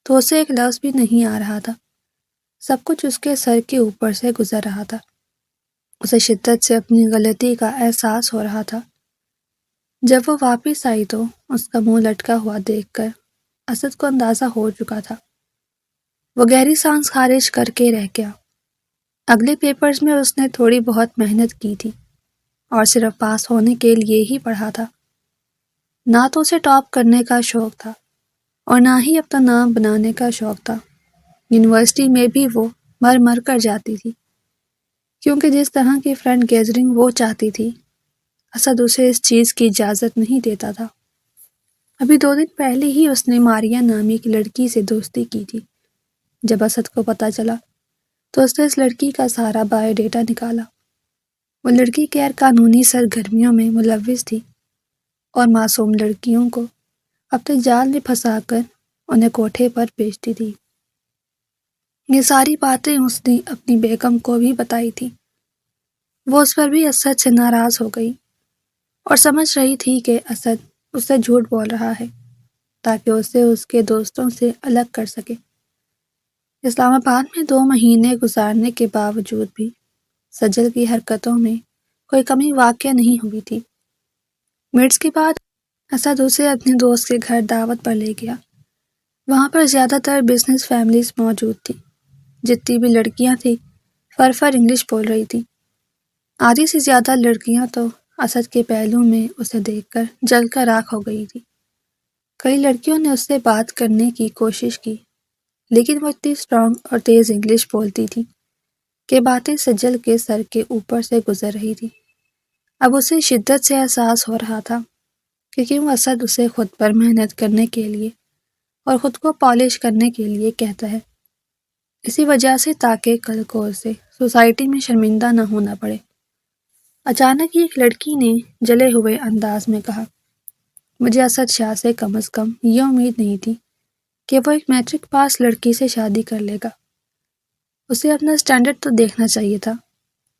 تو اسے ایک لفظ بھی نہیں آ رہا تھا۔ سب کچھ اس کے سر کے اوپر سے گزر رہا تھا۔ اسے شدت سے اپنی غلطی کا احساس ہو رہا تھا۔ جب وہ واپس آئی تو اس کا منہ لٹکا ہوا دیکھ کر اسد کو اندازہ ہو چکا تھا۔ وہ گہری سانس خارج کر کے رہ گیا۔ اگلے پیپرز میں اس نے تھوڑی بہت محنت کی تھی اور صرف پاس ہونے کے لیے ہی پڑھا تھا۔ نہ تو اسے ٹاپ کرنے کا شوق تھا اور نہ ہی اپنا نام بنانے کا شوق تھا۔ یونیورسٹی میں بھی وہ مر کر جاتی تھی، کیونکہ جس طرح کی فرینڈ گیدرنگ وہ چاہتی تھی، اسد اسے اس چیز کی اجازت نہیں دیتا تھا۔ ابھی 2 دن پہلے ہی اس نے ماریا نامی کی لڑکی سے دوستی کی تھی۔ جب اسد کو پتہ چلا تو اس نے اس لڑکی کا سارا بایو ڈیٹا نکالا۔ وہ لڑکی غیر قانونی سرگرمیوں میں ملوث تھی اور معصوم لڑکیوں کو اپنے جال میں پھنسا کر انہیں کوٹھے پر بیچتی تھی۔ یہ ساری باتیں اس نے اپنی بیگم کو بھی بتائی تھی۔ وہ اس پر بھی اسد سے ناراض ہو گئی اور سمجھ رہی تھی کہ اسد اس سے جھوٹ بول رہا ہے تاکہ اسے اس کے دوستوں سے الگ کر سکے۔ اسلام آباد میں 2 مہینے گزارنے کے باوجود بھی سجل کی حرکتوں میں کوئی کمی واقع نہیں ہوئی تھی۔ مرز کے بعد اسد اسے اپنے دوست کے گھر دعوت پر لے گیا۔ وہاں پر زیادہ تر بزنس فیملیز موجود تھی۔ جتنی بھی لڑکیاں تھیں فر انگلش بول رہی تھی۔ آدھی سے زیادہ لڑکیاں تو اسد کے پہلو میں اسے دیکھ کر جل کر راکھ ہو گئی تھی۔ کئی لڑکیوں نے اس سے بات کرنے کی کوشش کی، لیکن وہ اتنی اسٹرانگ اور تیز انگلش بولتی تھی کہ باتیں سجل کے سر کے اوپر سے گزر رہی تھی۔ اب اسے شدت سے احساس ہو رہا تھا کیونکہ وہ اسد اسے خود پر محنت کرنے کے لیے اور خود کو پالش کرنے کے لیے کہتا ہے، اسی وجہ سے تاکہ کل کو اسے سوسائٹی میں شرمندہ نہ ہونا پڑے۔ اچانک ہی ایک لڑکی نے جلے ہوئے انداز میں کہا، مجھے اسد شاہ سے کم از کم یہ امید نہیں تھی کہ وہ ایک میٹرک پاس لڑکی سے شادی کر لے گا۔ اسے اپنا سٹینڈرڈ تو دیکھنا چاہیے تھا،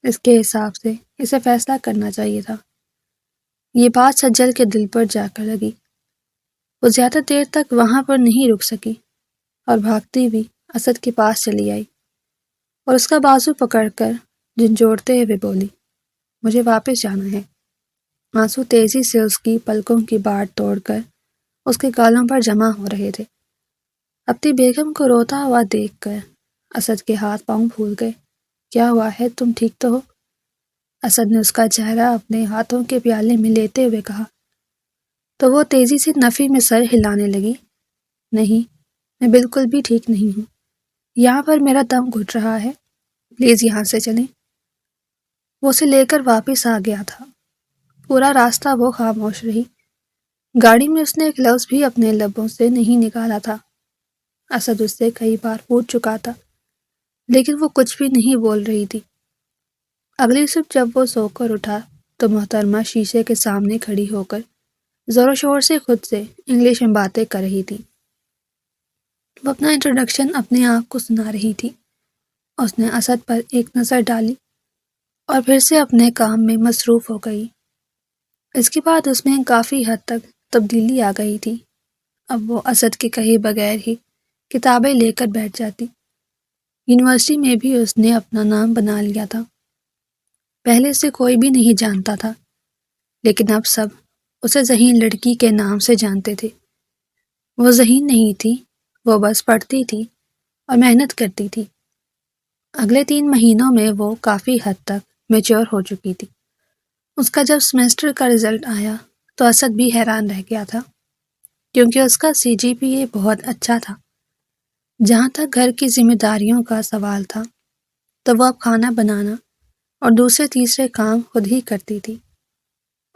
اس کے حساب سے اسے فیصلہ کرنا چاہیے تھا۔ یہ بات سجل کے دل پر جا کر لگی۔ وہ زیادہ دیر تک وہاں پر نہیں رک سکی اور بھاگتی ہوئی اسد کے پاس چلی آئی اور اس کا بازو پکڑ کر جھنجھوڑتے ہوئے بولی، مجھے واپس جانا ہے۔ آنسو تیزی سے اس کی پلکوں کی باڑ توڑ کر اس کے گالوں پر جمع ہو رہے تھے۔ اپنی بیگم کو روتا ہوا دیکھ کر اسد کے ہاتھ پاؤں پھول گئے۔ کیا ہوا ہے، تم ٹھیک تو ہو؟ اسد نے اس کا چہرہ اپنے ہاتھوں کے پیالے میں لیتے ہوئے کہا، تو وہ تیزی سے نفی میں سر ہلانے لگی۔ نہیں، میں بالکل بھی ٹھیک نہیں ہوں، یہاں پر میرا دم گھٹ رہا ہے، پلیز یہاں سے چلیں۔ وہ اسے لے کر واپس آ گیا تھا۔ پورا راستہ وہ خاموش رہی۔ گاڑی میں اس نے ایک لفظ بھی اپنے لبوں سے نہیں نکالا تھا۔ اسد اس سے کئی بار پوچھ چکا تھا، لیکن وہ کچھ بھی نہیں بول رہی تھی۔ اگلی صبح جب وہ سو کر اٹھا تو محترمہ شیشے کے سامنے کھڑی ہو کر زور و شور سے خود سے انگلش میں باتیں کر رہی تھی۔ وہ اپنا انٹروڈکشن اپنے آپ کو سنا رہی تھی۔ اس نے اسد پر ایک نظر ڈالی اور پھر سے اپنے کام میں مصروف ہو گئی۔ اس کے بعد اس میں کافی حد تک تبدیلی آ گئی تھی۔ اب وہ اسد کے کہے بغیر ہی کتابیں لے کر بیٹھ جاتی۔ یونیورسٹی میں بھی اس نے اپنا نام بنا لیا تھا۔ پہلے سے کوئی بھی نہیں جانتا تھا، لیکن اب سب اسے ذہین لڑکی کے نام سے جانتے تھے۔ وہ ذہین نہیں تھی، وہ بس پڑھتی تھی اور محنت کرتی تھی۔ اگلے 3 مہینوں میں وہ کافی حد تک میچور ہو چکی تھی۔ اس کا جب سیمسٹر کا رزلٹ آیا تو اسد بھی حیران رہ گیا تھا، کیونکہ اس کا CGPA بہت اچھا تھا۔ جہاں تک گھر کی ذمہ داریوں کا سوال تھا تو وہ اب کھانا بنانا اور دوسرے تیسرے کام خود ہی کرتی تھی۔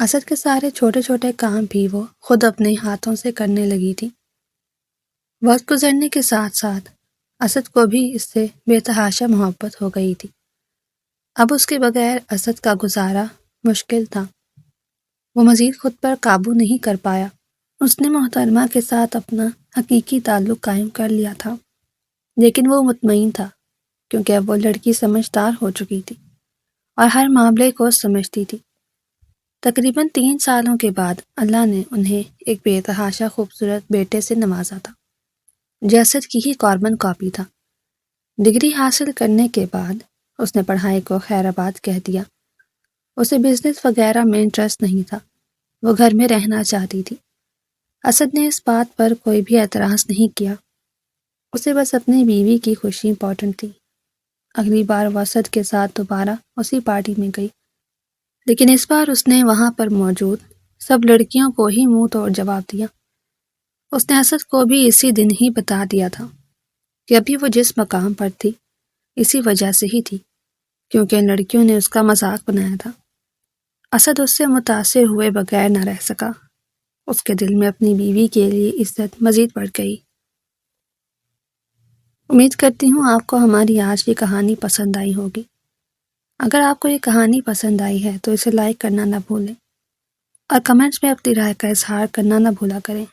اسد کے سارے چھوٹے چھوٹے کام بھی وہ خود اپنے ہاتھوں سے کرنے لگی تھی۔ وقت گزرنے کے ساتھ ساتھ اسد کو بھی اس سے بے تحاشا محبت ہو گئی تھی۔ اب اس کے بغیر اسد کا گزارا مشکل تھا۔ وہ مزید خود پر قابو نہیں کر پایا۔ اس نے محترمہ کے ساتھ اپنا حقیقی تعلق قائم کر لیا تھا، لیکن وہ مطمئن تھا کیونکہ اب وہ لڑکی سمجھدار ہو چکی تھی اور ہر معاملے کو سمجھتی تھی۔ تقریباً 3 سالوں کے بعد اللہ نے انہیں ایک بے تحاشا خوبصورت بیٹے سے نوازا تھا، جو اسد کی ہی کاربن کاپی تھا۔ ڈگری حاصل کرنے کے بعد اس نے پڑھائی کو خیر آباد کہہ دیا۔ اسے بزنس وغیرہ میں انٹرسٹ نہیں تھا، وہ گھر میں رہنا چاہتی تھی۔ اسد نے اس بات پر کوئی بھی اعتراض نہیں کیا، اسے بس اپنی بیوی کی خوشی امپورٹنٹ تھی۔ اگلی بار وہ اسد کے ساتھ دوبارہ اسی پارٹی میں گئی، لیکن اس بار اس نے وہاں پر موجود سب لڑکیوں کو ہی منہ توڑ جواب دیا۔ اس نے اسد کو بھی اسی دن ہی بتا دیا تھا کہ ابھی وہ جس مقام پر تھی اسی وجہ سے ہی تھی، کیونکہ ان لڑکیوں نے اس کا مذاق بنایا تھا۔ اسد اس سے متاثر ہوئے بغیر نہ رہ سکا۔ اس کے دل میں اپنی بیوی کے لیے عزت مزید بڑھ گئی۔ امید کرتی ہوں آپ کو ہماری آج کی کہانی پسند آئی ہوگی۔ اگر آپ کو یہ کہانی پسند آئی ہے تو اسے لائک کرنا نہ بھولیں اور کمنٹس میں اپنی رائے کا اظہار کرنا نہ بھولا کریں۔